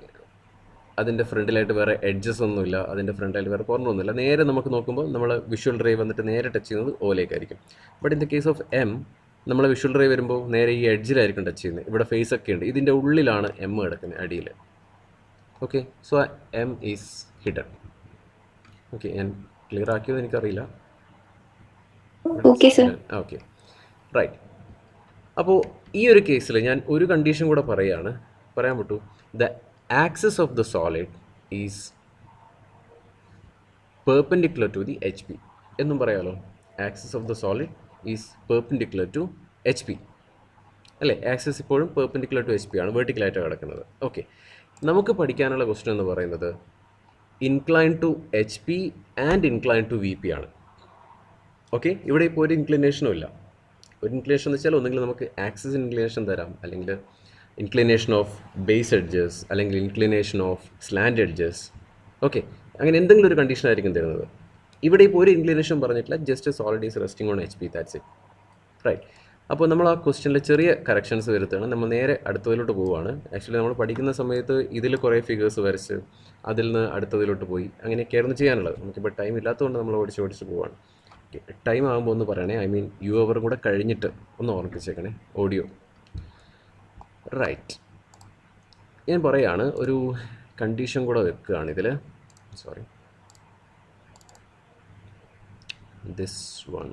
അതിൻ്റെ ഫ്രണ്ടിലായിട്ട് വേറെ എഡ്ജസ് ഒന്നുമില്ല. അതിൻ്റെ ഫ്രണ്ടിലായിട്ട് വേറെ കോർണർ ഒന്നുമില്ല. നേരെ നമുക്ക് നോക്കുമ്പോൾ നമ്മൾ വിഷ്വൽ റേ വന്നിട്ട് നേരെ ടച്ച് ചെയ്യുന്നത് ഓയിലേക്കായിരിക്കും. But in the case of M നമ്മൾ വിഷ്വൽ റേ വരുമ്പോൾ നേരെ ഈ എഡ്ജിലായിരിക്കും ടച്ച് ചെയ്യുന്നത്. ഇവിടെ ഫേസ് ഒക്കെ ഉണ്ട്. ഇതിൻ്റെ ഉള്ളിലാണ് എം കിടക്കുന്നത്, അടിയിൽ. Okay, so M is hidden. Okay, ഞാൻ ക്ലിയർ ആക്കിയത് എനിക്കറിയില്ല. Okay sir. Okay, right. അപ്പോൾ ഈ ഒരു കേസിൽ ഞാൻ ഒരു കണ്ടീഷൻ കൂടെ പറയാൻ പറ്റൂ. The axis of the solid is perpendicular to the H P എന്നും പറയാമല്ലോ. Axis of the solid is perpendicular to H P. അല്ലേ? ആക്സിസ് ഇപ്പോഴും പെർപെൻഡിക്കുലർ ടു എച്ച് പി ആണ്, വെർട്ടിക്കലായിട്ടാണ് കിടക്കുന്നത്. ഓക്കെ, നമുക്ക് പഠിക്കാനുള്ള ക്വസ്റ്റ്യൻ എന്ന് പറയുന്നത് incline to H P and incline to V P ആണ്. ഓക്കെ, ഇവിടെ ഇപ്പോൾ ഒരു ഇൻക്ലിനേഷനും ഇല്ല. ഒരു ഇൻക്ലിനേഷൻ എന്ന് വെച്ചാൽ ഒന്നുകിൽ നമുക്ക് ആക്സിസ് ഇൻക്ലിനേഷൻ തരാം, അല്ലെങ്കിൽ ഇൻക്ലിനേഷൻ ഓഫ് ബേസ് എഡ്ജസ്, അല്ലെങ്കിൽ inclination of slant edges. Okay, അങ്ങനെ എന്തെങ്കിലും ഒരു കണ്ടീഷൻ ആയിരിക്കും തരുന്നത്. ഇവിടെ ഇപ്പോൾ ഒരു ഇൻക്ലിനേഷൻ പറഞ്ഞിട്ടില്ല, just solid is resting on H P, that's it, right. അപ്പോൾ നമ്മൾ ആ ക്വസ്റ്റ്യനിൽ ചെറിയ കറക്ഷൻസ് വരുത്തുകയാണ്. നമ്മൾ നേരെ അടുത്തതിലോട്ട് പോവുകയാണ്. ആക്ച്വലി നമ്മൾ പഠിക്കുന്ന സമയത്ത് ഇതിൽ കുറേ ഫിഗേഴ്സ് വരച്ച് അതിൽ നിന്ന് അടുത്തതിലോട്ട് പോയി അങ്ങനെയൊക്കെയായിരുന്നു ചെയ്യാനുള്ളത്. നമുക്കിപ്പോൾ ടൈം ഇല്ലാത്തതുകൊണ്ട് നമ്മൾ ഓടിച്ച് പോവുകയാണ്. ടൈം ആകുമ്പോൾ ഒന്ന് പറയണേ, ഐ മീൻ യു അവർ കൂടെ കഴിഞ്ഞിട്ട് ഒന്ന് ഓർമ്മിപ്പിച്ചേക്കണേ ഓഡിയോ. റൈറ്റ്, ഞാൻ പറയുകയാണ്, ഒരു കണ്ടീഷൻ കൂടെ വെക്കുകയാണ് ഇതിൽ. Sorry, this one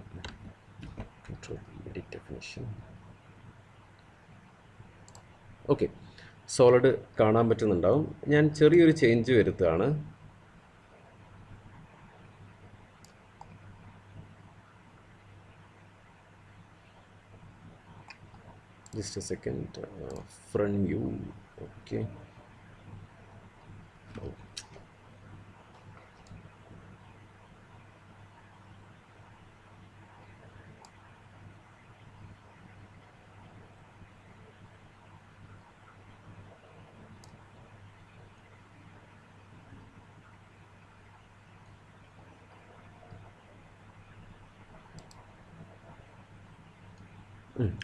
control edit definition. Okay, solid കാണാൻ പറ്റുന്നുണ്ടാവും. ഞാൻ ചെറിയൊരു ചേഞ്ച് വരുത്തുകയാണ്. Just a second, front view. Okay,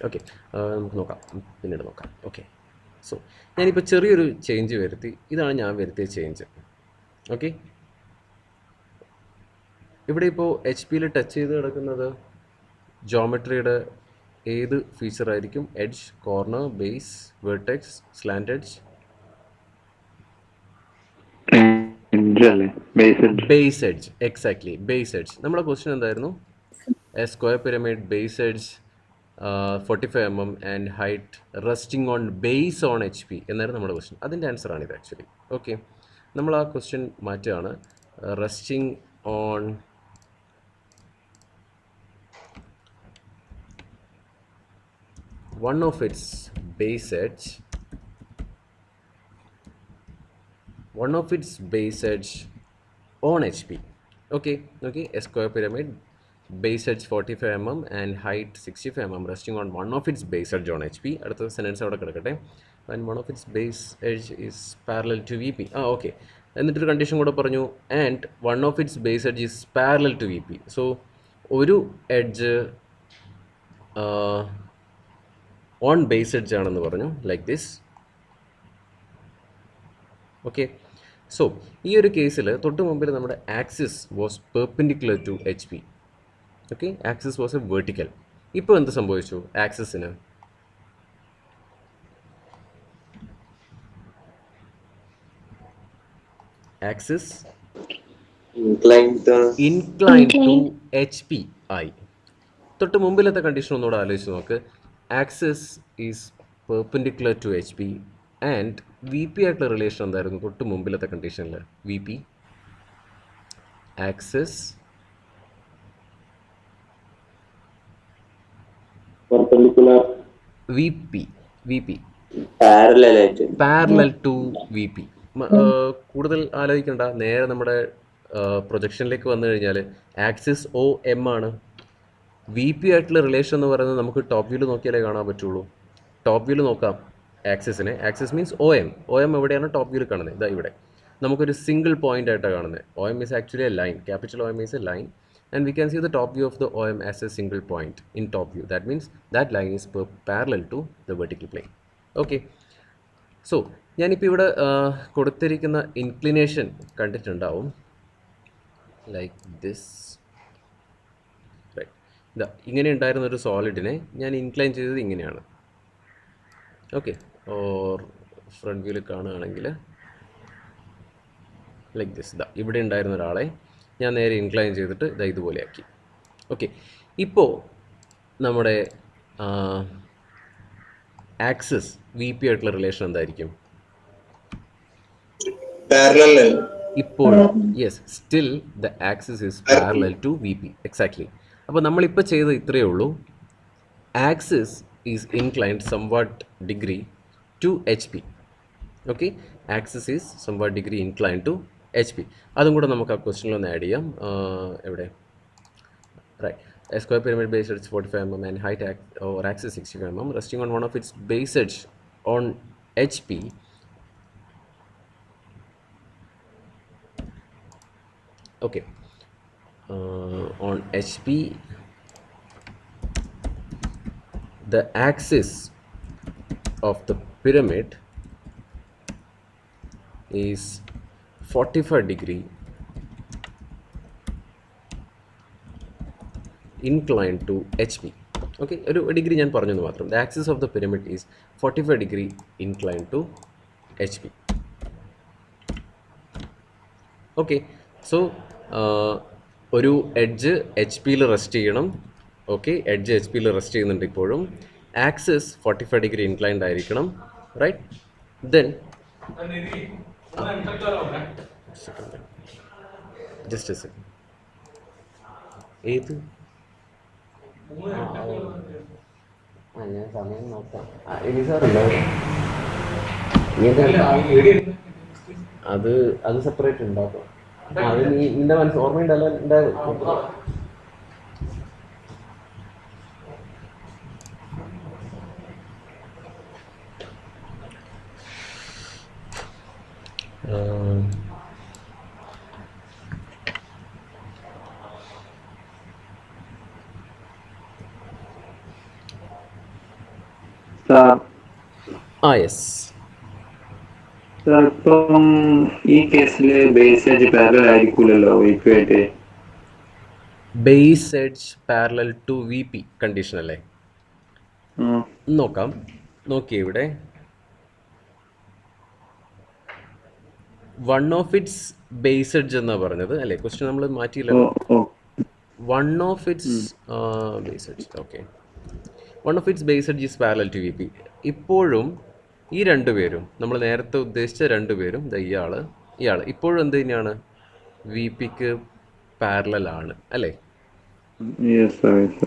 okay, നമുക്ക് നോക്കാം, പിന്നീട് നോക്കാം. ഓക്കെ, സോ ഞാനിപ്പോൾ ചെറിയൊരു ചേഞ്ച് വരുത്തി. ഇതാണ് ഞാൻ വരുത്തിയ ചേഞ്ച്. ഓക്കെ, ഇവിടെ ഇപ്പോൾ എച്ച് പിയിൽ ടച്ച് ചെയ്ത് കിടക്കുന്നത് ജോമെട്രിയുടെ ഏത് ഫീച്ചറായിരിക്കും? Edge, corner, base, vertex, slant edge? Base edge, exactly, base edge. നമ്മുടെ ക്വസ്റ്റ്യൻ എന്തായിരുന്നു? A square pyramid, base edge 45 mm and height resting on base on H P എന്നായിരുന്നു നമ്മുടെ ക്വസ്റ്റ്യൻ. അതിൻ്റെ ആൻസറാണിത് ആക്ച്വലി. ഓക്കെ, നമ്മൾ ആ ക്വസ്റ്റ്യൻ മാറ്റുകയാണ്. Resting on one of its base edge on HP. Okay, a square pyramid, base edge 45 mm and height 65 mm resting on one of its base edge on HP. അടുത്ത sentence അവിടെ കിടക്കട്ടെ. and one of its base edge is parallel to VP. Okay, എന്നിട്ടൊരു condition കൂടെ പറഞ്ഞു, and one of its base edge is parallel to VP. So ഒരു edge on base edge ആണെന്ന് പറഞ്ഞു, like this. Okay, so ഈ ഒരു കേസിൽ തൊട്ട് മുമ്പിൽ നമ്മുടെ axis was perpendicular to H P. Okay, axis was a vertical. ഇപ്പോൾ എന്ത് സംഭവിച്ചു? ആക്സിസിന് ഇൻക്ലൈൻ ടു എച്ച് പി ആയി. തൊട്ട് മുമ്പിലത്തെ കണ്ടീഷൻ ഒന്നുകൂടെ ആലോചിച്ച് നോക്ക്. Axis is perpendicular to H P and V P ആയിട്ടുള്ള റിലേഷൻ എന്തായിരുന്നു തൊട്ട് മുമ്പിലത്തെ കണ്ടീഷനിൽ? V P, axis V P parallel to V P. കൂടുതൽ ആലോചിക്കണ്ട, നേരെ നമ്മുടെ പ്രൊജക്ഷനിലേക്ക് വന്നു കഴിഞ്ഞാൽ ആക്സിസ് ഒ എം ആണ്. വി പി ആയിട്ടുള്ള റിലേഷൻ എന്ന് പറയുന്നത് നമുക്ക് ടോപ്പ് വ്യൂവിൽ നോക്കിയാലേ കാണാൻ പറ്റുള്ളൂ. ടോപ്പ് വ്യൂവിൽ നോക്കാം ആക്സിസിനെ. Axis means O M. O M എവിടെയാണ് ടോപ്പ് വ്യൂവിൽ കാണുന്നത്? ഇതാ ഇവിടെ. നമുക്കൊരു സിംഗിൾ പോയിന്റ് ആയിട്ടാണ് കാണുന്നത്. O M is actually a line. Capital O M is a line and we can see the top view of the OM as a single point in top view. That means that line is parallel to the vertical plane. Okay, so ഞാനിപ്പോൾ ഇവിടെ കൊടുത്തിരിക്കുന്ന inclination കണ്ടിട്ടുണ്ടാവും, like this. Right, ഇതാ ഇങ്ങനെ ഉണ്ടായിരുന്ന ഒരു സോളിഡിനെ ഞാൻ incline ചെയ്തത് ഇങ്ങനെയാണ്. ഓക്കെ, ഓർ ഫ്രണ്ട് വ്യൂവിൽ കാണുകയാണെങ്കിൽ ലൈക്ക് ദിസ്. ഇതാ ഇവിടെ ഉണ്ടായിരുന്ന ഒരാളെ ഞാൻ നേരെ ഇൻക്ലൈൻ ചെയ്തിട്ട് ഇതാ ഇതുപോലെയാക്കി. ഓക്കെ, ഇപ്പോൾ നമ്മുടെ ആക്സിസ് വി പി ആയിട്ടുള്ള റിലേഷൻ എന്തായിരിക്കും? ഇപ്പോഴും yes, still the axis is parallel to V P. Exactly. അപ്പോൾ നമ്മളിപ്പോൾ ചെയ്തത് ഇത്രയേ ഉള്ളൂ. Axis is inclined somewhat degree to HP. Okay, axis is somewhat degree incline to HP. അതും കൂടെ നമുക്ക് ആ ക്വസ്റ്റ്യനിൽ ഒന്ന് ആഡ് ചെയ്യാം. എവിടെ, right, a square pyramid base edge 45 mm and height or axis 65 mm resting on one of its base edge on HP okay on HP the axis of the pyramid is 45 degree inclined to HP. Okay, ഒരു degree ഞാൻ പറഞ്ഞെന്ന് മാത്രം. The axis of the pyramid is 45 degree inclined to HP. Okay, so ഒരു edge H പിയിൽ rest ചെയ്യണം. Okay, edge H പിയിൽ rest ചെയ്യുന്നുണ്ട് ഇപ്പോഴും. ആക്സിസ് 45 ഡിഗ്രി ഇൻക്ലൈൻഡ് ആയിരിക്കണം, right? Then just a second, ഏത് ഞാൻ സമയം നോക്കാം. അത് സെപ്പറേറ്റ് ഉണ്ടാക്കും. അത് നിന്റെ മനസ്സ് ഓർമ്മയുണ്ടല്ലോ എൻ്റെ യെസ്. ഇപ്പം ഈ കേസിൽ ബേസ് എഡ്ജ് പാരലൽ ആയിരിക്കൂലല്ലോ VP ആയിട്ട്. Base edge parallel to VP condition അല്ലേ? നോക്കാം, നോക്കിയേ ഇവിടെ one of its base edge എന്നാ പറഞ്ഞത് അല്ലേ? ക്വസ്റ്റ്യൻ നമ്മൾ മാറ്റിയില്ലല്ലോ. One of its base edge, okay, one of its base edge is parallel to VP. ഇപ്പോഴും ഈ രണ്ടുപേരും, നമ്മൾ നേരത്തെ ഉദ്ദേശിച്ച രണ്ടുപേരും, ഇയാൾ ഇപ്പോഴും എന്ത് തന്നെയാണ്? VPക്ക് പാരലലാണ് അല്ലേ?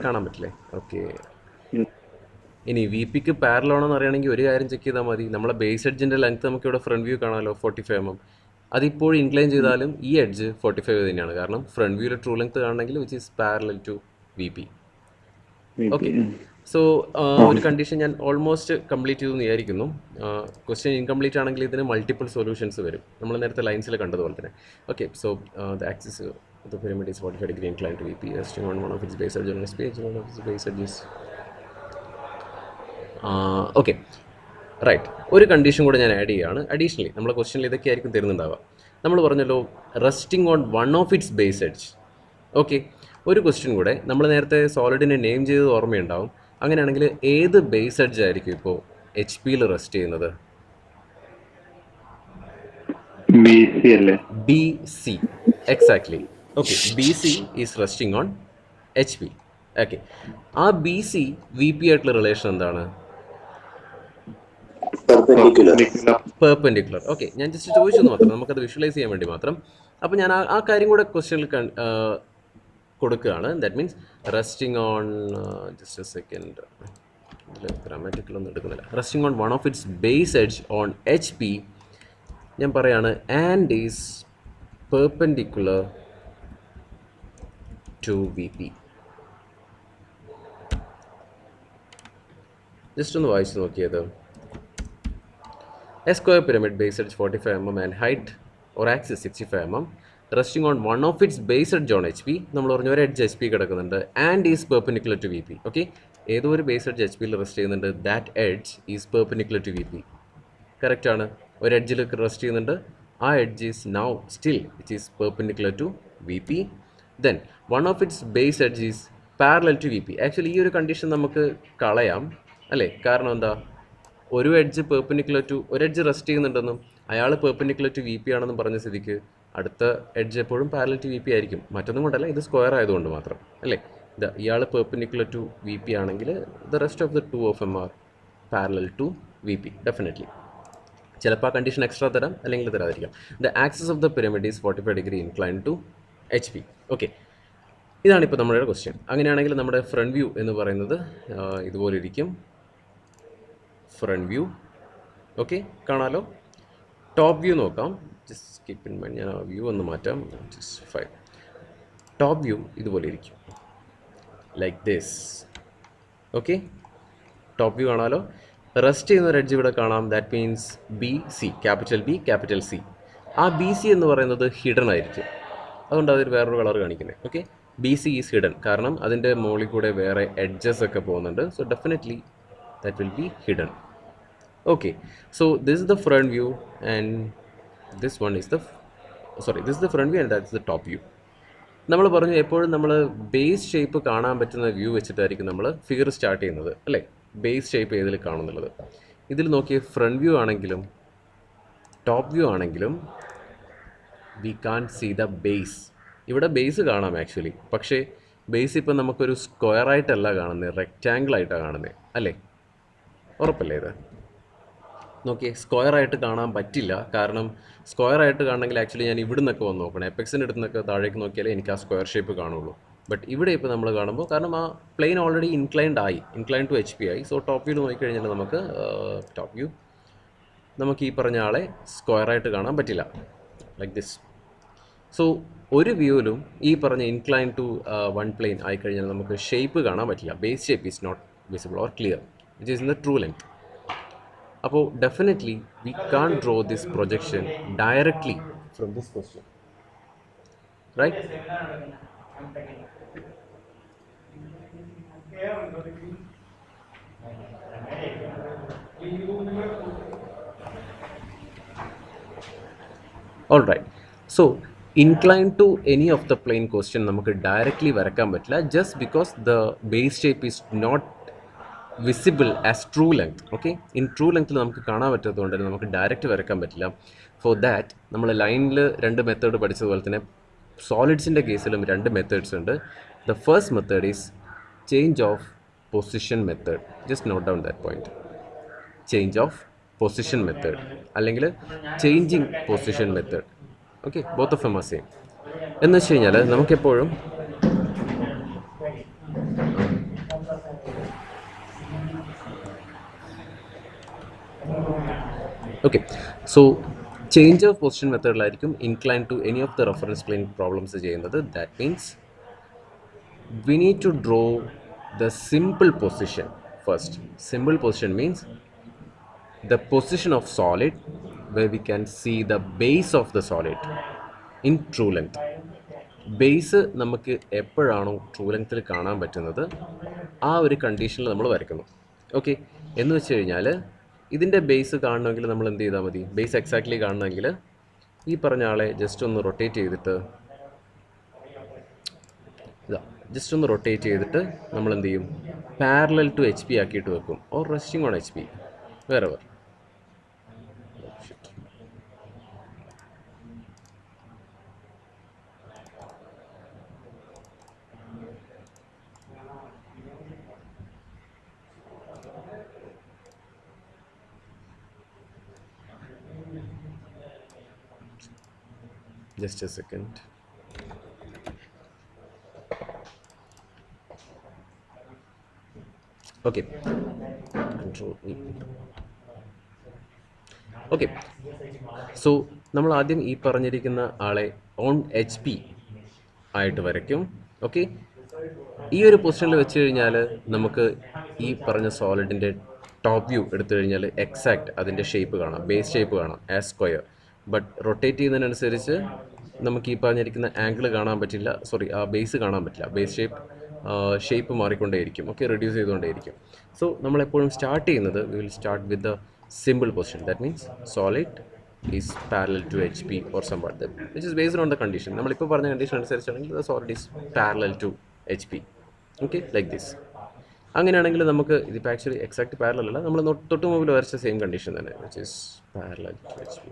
കാണാൻ പറ്റില്ലേ? ഓക്കെ, ഇനി VPക്ക് പാരലാണെന്ന് അറിയണമെങ്കിൽ ഒരു കാര്യം ചെക്ക് ചെയ്താൽ മതി. നമ്മളെ ബേസ് എഡ്ജിൻ്റെ ലെങ്ത് നമുക്ക് ഇവിടെ ഫ്രണ്ട് വ്യൂ കാണാമല്ലോ, 45 mm. അതിപ്പോഴും ഇൻക്ലൈൻ ചെയ്താലും ഈ എഡ്ജ് 45 തന്നെയാണ്, കാരണം ഫ്രണ്ട് വ്യൂവിൽ ട്രൂ ലെങ്ത് കാണണമെങ്കിൽ which is parallel to VP. Okay, so ഒരു കണ്ടീഷൻ ഞാൻ ഓൾമോസ്റ്റ് കംപ്ലീറ്റ് ചെയ്തു വിചാരിക്കുന്നു. ക്വസ്റ്റ്യൻ ഇൻകംപ്ലീറ്റ് ആണെങ്കിൽ ഇതിന് മൾട്ടിപ്പിൾ സൊല്യൂഷൻസ് വരും, നമ്മൾ നേരത്തെ ലൈൻസിൽ കണ്ടതുപോലെ തന്നെ. Okay, so the axis of the pyramid is 45 degree inclined to VP resting on one of its base edges on SP. One of its base edges. Okay, right. ഒരു condition കൂടെ ഞാൻ add ചെയ്യുകയാണ്. അഡീഷണലി നമ്മുടെ ക്വസ്റ്റ്യനിൽ ഇതൊക്കെ ആയിരിക്കും തരുന്നുണ്ടാവുക. നമ്മൾ പറഞ്ഞല്ലോ resting on one of its base edge. Okay, ഒരു ക്വസ്റ്റ്യൻ കൂടെ, നമ്മൾ നേരത്തെ സോളിഡിനെ നെയിം ചെയ്തത് ഓർമ്മയുണ്ടാവും. അങ്ങനെയാണെങ്കിൽ ഏത് ബേസ് എഡ്ജ് ആയിരിക്കും ഇപ്പോൾ HP റെസ്റ്റ് ചെയ്യുന്നത്? BC, exactly. Okay, BC is resting on HP. Okay, ആ BC VP ആയിട്ടുള്ള റിലേഷൻ എന്താണ്? പെർപെൻഡിക്കുലർ. ഓക്കെ, ഞാൻ ജസ്റ്റ് ചോദിച്ചെന്ന് മാത്രം, നമുക്കത് വിഷ്വലൈസ് ചെയ്യാൻ വേണ്ടി മാത്രം. അപ്പോൾ ഞാൻ ആ കാര്യം കൂടെ ക്വസ്റ്റ്യനിൽ കൊടുക്കുകയാണ്. That means resting on, just a second, ഇതിൽ ഗ്രാമാറ്റിക്കൽ ഒന്നും എടുക്കുന്നില്ല. Resting on one of its base edge on HP, ഞാൻ പറയാണ്, and is perpendicular to VP. Just ഒന്ന് വായിച്ച് നോക്കിയത്. A square pyramid base edge 45 mm and height or axis 65 mm resting on one of its base edge on HP. നമ്മൾ പറഞ്ഞ ഒരു edge HP കിടക്കുന്നുണ്ട്, and is perpendicular to VP. Okay, ഏതോ ഒരു base edge HP rest ചെയ്യുന്നുണ്ട്, that edge is perpendicular to VP. Correct ആണ്. ഒരു എഡ്ജിൽ റെസ്റ്റ് ചെയ്യുന്നുണ്ട്, ആ edge is now still it is perpendicular to VP. Then one of its base edge is parallel to VP. Actually ഈ ഒരു condition നമുക്ക് കളയാം അല്ലേ? കാരണം എന്താ, ഒരു എഡ്ജ് പെർപെൻഡിക്കുലർ ടു, ഒരു എഡ്ജ് റെസ്റ്റ് ചെയ്യുന്നുണ്ടെന്നും അയാൾ പെർപെൻഡിക്കുലർ ടു VP ആണെന്നും പറഞ്ഞ സ്ഥിതിക്ക് അടുത്ത എഡ്ജ് എപ്പോഴും പാരലൽ ടു VP ആയിരിക്കും. മറ്റൊന്നും കൊണ്ടല്ല, ഇത് സ്ക്വയർ ആയതുകൊണ്ട് മാത്രം അല്ലേ? ഇയാൾ പെർപെൻഡിക്കുലർ ടു VP ആണെങ്കിൽ the rest of the two of them are parallel to VP definitely. ചിലപ്പോൾ ആ കണ്ടീഷൻ എക്സ്ട്രാ തരാം, അല്ലെങ്കിൽ തരാതിരിക്കാം. The axis of the pyramid is 45 degree inclined to HP. Okay, ഇതാണിപ്പോൾ നമ്മുടെ ക്വസ്റ്റ്യൻ. അങ്ങനെയാണെങ്കിൽ നമ്മുടെ ഫ്രണ്ട് വ്യൂ എന്ന് പറയുന്നത് ഇതുപോലെ ഇരിക്കും. Front view. ഓക്കെ, കാണാലോ. ടോപ്പ് വ്യൂ നോക്കാം. ജസ്റ്റ് കീപ്പ് ഇൻ മൈൻഡ്, ഞാൻ ആ വ്യൂ ഒന്ന് മാറ്റാം. ജസ്റ്റ് 5. ടോപ്പ് വ്യൂ ഇതുപോലെ ഇരിക്കും, like this. Okay, top view കാണാലോ. റെസ്റ്റ് ചെയ്യുന്ന ഒരു എഡ്ജ് ഇവിടെ കാണാം. That means B C, capital B capital C. ആ ബി സി എന്ന് പറയുന്നത് ഹിഡൻ ആയിരിക്കും, അതുകൊണ്ട് അതൊരു വേറൊരു കളർ കാണിക്കുന്നത്. Okay, B C is hidden, കാരണം അതിൻ്റെ മുകളിൽ കൂടെ വേറെ എഡ്ജസ് ഒക്കെ പോകുന്നുണ്ട്. So definitely that will be hidden. Okay, so this is the front view and this one is the this is the front view and that's the top view. നമ്മൾ പറഞ്ഞു എപ്പോഴും നമ്മൾ ബേസ് ഷേപ്പ് കാണാൻ പറ്റുന്ന view വെച്ചിട്ടായിരിക്കും നമ്മൾ figure start ചെയ്യുന്നത്, അല്ലേ? ബേസ് ഷേപ്പ് ഏതിൽ കാണുന്നുള്ളത്. ഇതിൽ നോക്കിയ ഫ്രണ്ട് വ്യൂ ആണെങ്കിലും ടോപ്പ് വ്യൂ ആണെങ്കിലും we can see the base. ഇവിടെ ബേസ് കാണാം ആക്ച്വലി, പക്ഷേ ബേസ് ഇപ്പം നമുക്കൊരു സ്ക്വയർ ആയിട്ടല്ല കാണുന്നത്, റെക്റ്റാങ്കിൾ ആയിട്ടാണ് കാണുന്നത്, അല്ലേ? ഉറപ്പല്ലേ ഇത്? നോക്കിയേ, സ്ക്വയർ ആയിട്ട് കാണാൻ പറ്റില്ല. കാരണം സ്ക്വയർ ആയിട്ട് കാണണമെങ്കിൽ ആക്ച്വലി ഞാൻ ഇവിടെ നിന്നൊക്കെ വന്ന് നോക്കണം, എപ്പെക്സിൻ്റെ അടുത്ത് നിന്നൊക്കെ താഴേക്ക് നോക്കിയാലേ എനിക്ക് ആ സ്ക്വയർ ഷേപ്പ് കാണുള്ളൂ. ബട്ട് ഇവിടെ ഇപ്പോൾ നമ്മൾ കാണുമ്പോൾ, കാരണം ആ plane already incline to H P ആയി. സോ ടോപ്പ് വ്യൂ നോക്കിക്കഴിഞ്ഞാൽ നമുക്ക് ടോപ്പ് വ്യൂ നമുക്ക് ഈ പറഞ്ഞ ആളെ സ്ക്വയർ ആയിട്ട് കാണാൻ പറ്റില്ല, ലൈക്ക് ദിസ്. സോ ഒരു വ്യൂവിലും ഈ പറഞ്ഞ ഇൻക്ലൈൻ ടു വൺ പ്ലെയിൻ ആയിക്കഴിഞ്ഞാൽ നമുക്ക് ഷേപ്പ് കാണാൻ പറ്റില്ല. Base shape is not visible or clear, which is in the true length. അപ്പോൾ definitely we can draw this projection directly from this question, right? All right. So incline to any of the plane question നമുക്ക് directly വരയ്ക്കാൻ പറ്റില്ല, just because the base shape is not visible as true length. Okay, in true ലെങ്ത്തിൽ നമുക്ക് കാണാൻ പറ്റാത്തതുകൊണ്ട് തന്നെ നമുക്ക് direct വരയ്ക്കാൻ പറ്റില്ല. ഫോർ ദാറ്റ് നമ്മൾ ലൈനിൽ 2 മെത്തേഡ് പഠിച്ചതുപോലെ തന്നെ സോളിഡ്സിൻ്റെ കേസിലും 2 മെത്തേഡ്സ് ഉണ്ട്. The first method is change of position method. Just note down that point. Change of position method അല്ലെങ്കിൽ changing position method. Okay, both of them are same. എന്ന് വെച്ച് കഴിഞ്ഞാൽ നമുക്കെപ്പോഴും okay, so change of position മെത്തേഡിലായിരിക്കും incline to any of the reference plane problems ചെയ്യുന്നത്. That means we need to draw the simple position first. Simple position means the position of solid where we can see the base of the solid in true length. Base നമുക്ക് എപ്പോഴാണോ true ലെങ്ത്തിൽ കാണാൻ പറ്റുന്നത് ആ ഒരു കണ്ടീഷനിൽ നമ്മൾ വരയ്ക്കുന്നു. ഓക്കെ, എന്ന് വെച്ച് കഴിഞ്ഞാൽ ഇതിൻ്റെ ബേസ് കാണണമെങ്കിൽ നമ്മൾ എന്ത് ചെയ്താൽ മതി? ബേസ് എക്സാക്ട്ലി കാണണമെങ്കിൽ ഈ പറഞ്ഞ ആളെ ജസ്റ്റ് ഒന്ന് റൊട്ടേറ്റ് ചെയ്തിട്ട് നമ്മൾ എന്ത് ചെയ്യും? പാരലൽ ടു എച്ച് പി ആക്കിയിട്ട് വെക്കും, or resting on H P, wherever. Just a second. Okay, control E. Okay, so നമ്മൾ ആദ്യം ഈ പറഞ്ഞിരിക്കുന്ന ആളെ ഓൺ എച്ച് പി ആയിട്ട് വരയ്ക്കും. ഓക്കെ, ഈ ഒരു പൊസിഷനിൽ വെച്ച് കഴിഞ്ഞാൽ നമുക്ക് ഈ പറഞ്ഞ സോളിഡിൻ്റെ ടോപ്പ് വ്യൂ എടുത്തു കഴിഞ്ഞാൽ എക്സാക്റ്റ് അതിൻ്റെ ഷേപ്പ് കാണാം, ബേസ് ഷേപ്പ് കാണാം ആസ് സ്ക്വയർ. ബട്ട് റൊട്ടേറ്റ് ചെയ്യുന്നതിനനുസരിച്ച് നമുക്ക് ഈ പറഞ്ഞിരിക്കുന്ന ആംഗിൾ കാണാൻ പറ്റില്ല, ആ ബേസ് കാണാൻ പറ്റില്ല. ബേസ് ഷേപ്പ് മാറിക്കൊണ്ടേയിരിക്കും, ഓക്കെ, റെഡ്യൂസ് ചെയ്തുകൊണ്ടേയിരിക്കും. സോ നമ്മളെപ്പോഴും സ്റ്റാർട്ട് ചെയ്യുന്നത് we will start with the simple position. That means solid is parallel to HP or somewhat, which is based on the condition. നമ്മളിപ്പോൾ പറഞ്ഞ condition അനുസരിച്ചാണെങ്കിൽ the solid is parallel to HP. Okay, like this. അങ്ങനെയാണെങ്കിൽ നമുക്ക് ഇതിപ്പോൾ actually exact parallel അല്ല, നമ്മൾ തൊട്ട് മുമ്പിൽ വരച്ച സെയിം കണ്ടീഷൻ തന്നെ, which is parallel to HP.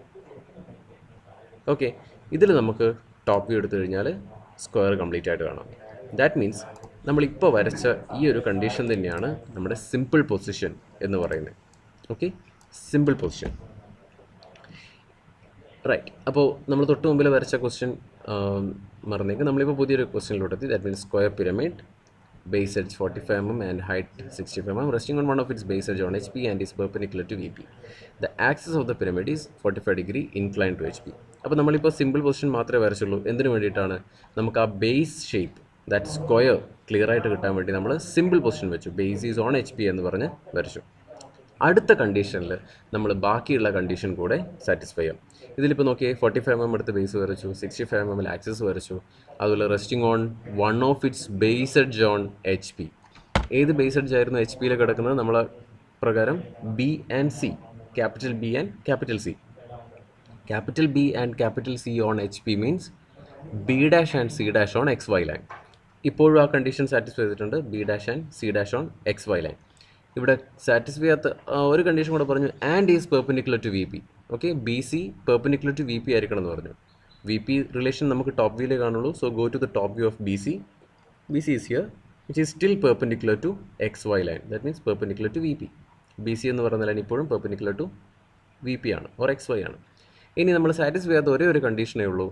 Okay, ഇതിൽ നമുക്ക് ടോപ്പ് വ്യൂ എടുത്തു കഴിഞ്ഞാൽ സ്ക്വയർ കംപ്ലീറ്റ് ആയിട്ട് കാണാം. ദാറ്റ് മീൻസ് നമ്മളിപ്പോൾ വരച്ച ഈ ഒരു കണ്ടീഷൻ തന്നെയാണ് നമ്മുടെ സിമ്പിൾ പൊസിഷൻ എന്ന് പറയുന്നത്. Okay, simple position, right. അപ്പോൾ നമ്മൾ തൊട്ട് മുമ്പിൽ വരച്ച ക്വസ്റ്റ്യൻ മറന്നേക്ക്, നമ്മളിപ്പോൾ പുതിയൊരു ക്വസ്റ്റ്യനിലോട്ട് എത്തി. That means square pyramid base edge 45 mm and height 65 mm, resting on one of its base edge on HP and is perpendicular to VP. The axis of the pyramid is 45 degree inclined to HP. അപ്പോൾ നമ്മളിപ്പോൾ simple position മാത്രമേ വരച്ചുള്ളൂ. എന്തിനു വേണ്ടിയിട്ടാണ്? നമുക്ക് ആ base shape that square clear ആയിട്ട് കിട്ടാൻ വേണ്ടി നമ്മൾ സിമ്പിൾ പൊസിഷൻ വെച്ചു. ബേസ് ഈസ് ഓൺ HP എന്ന് പറഞ്ഞ് വരച്ചു. അടുത്ത കണ്ടീഷനിൽ നമ്മൾ ബാക്കിയുള്ള കണ്ടീഷൻ കൂടെ സാറ്റിസ്ഫൈ ചെയ്യാം. ഇതിലിപ്പോൾ നോക്കിയേ, 45 mm എടുത്ത് ബേസ് വരച്ചു, 65 mm ആക്സിസ് വരച്ചു, അതുപോലെ resting on one of its base edge on HP. ഏത് ബേസ് എഡ്ജ് ആയിരുന്നു HP യിൽ കിടക്കുന്നത്? നമ്മളെ പ്രകാരം B and C, capital B and capital C. Capital B and capital C on HP means B dash and C dash on XY line. ഇപ്പോഴും ആ condition satisfy ചെയ്തിട്ടുണ്ട്, B dash and C dash on XY line. ഇവിടെ satisfy ചെയ്യാത്ത ഒരു condition കൂടെ പറഞ്ഞു, and is perpendicular to VP. Okay, BC perpendicular to VP ആയിരിക്കണം എന്ന് പറഞ്ഞു. VP റിലേഷൻ നമുക്ക് ടോപ്പ് വ്യൂയിലേ കാണുള്ളൂ. So go to the top view of BC. BC is here, which is still perpendicular to XY line. That means perpendicular to VP. BC എന്ന് പറയുന്ന line ഇപ്പോഴും perpendicular to VP ആണ്, or XY ആണ്. ഇനി നമ്മൾ satisfy ചെയ്യാത്ത ഒരേ ഒരു കണ്ടീഷനേ ഉള്ളൂ,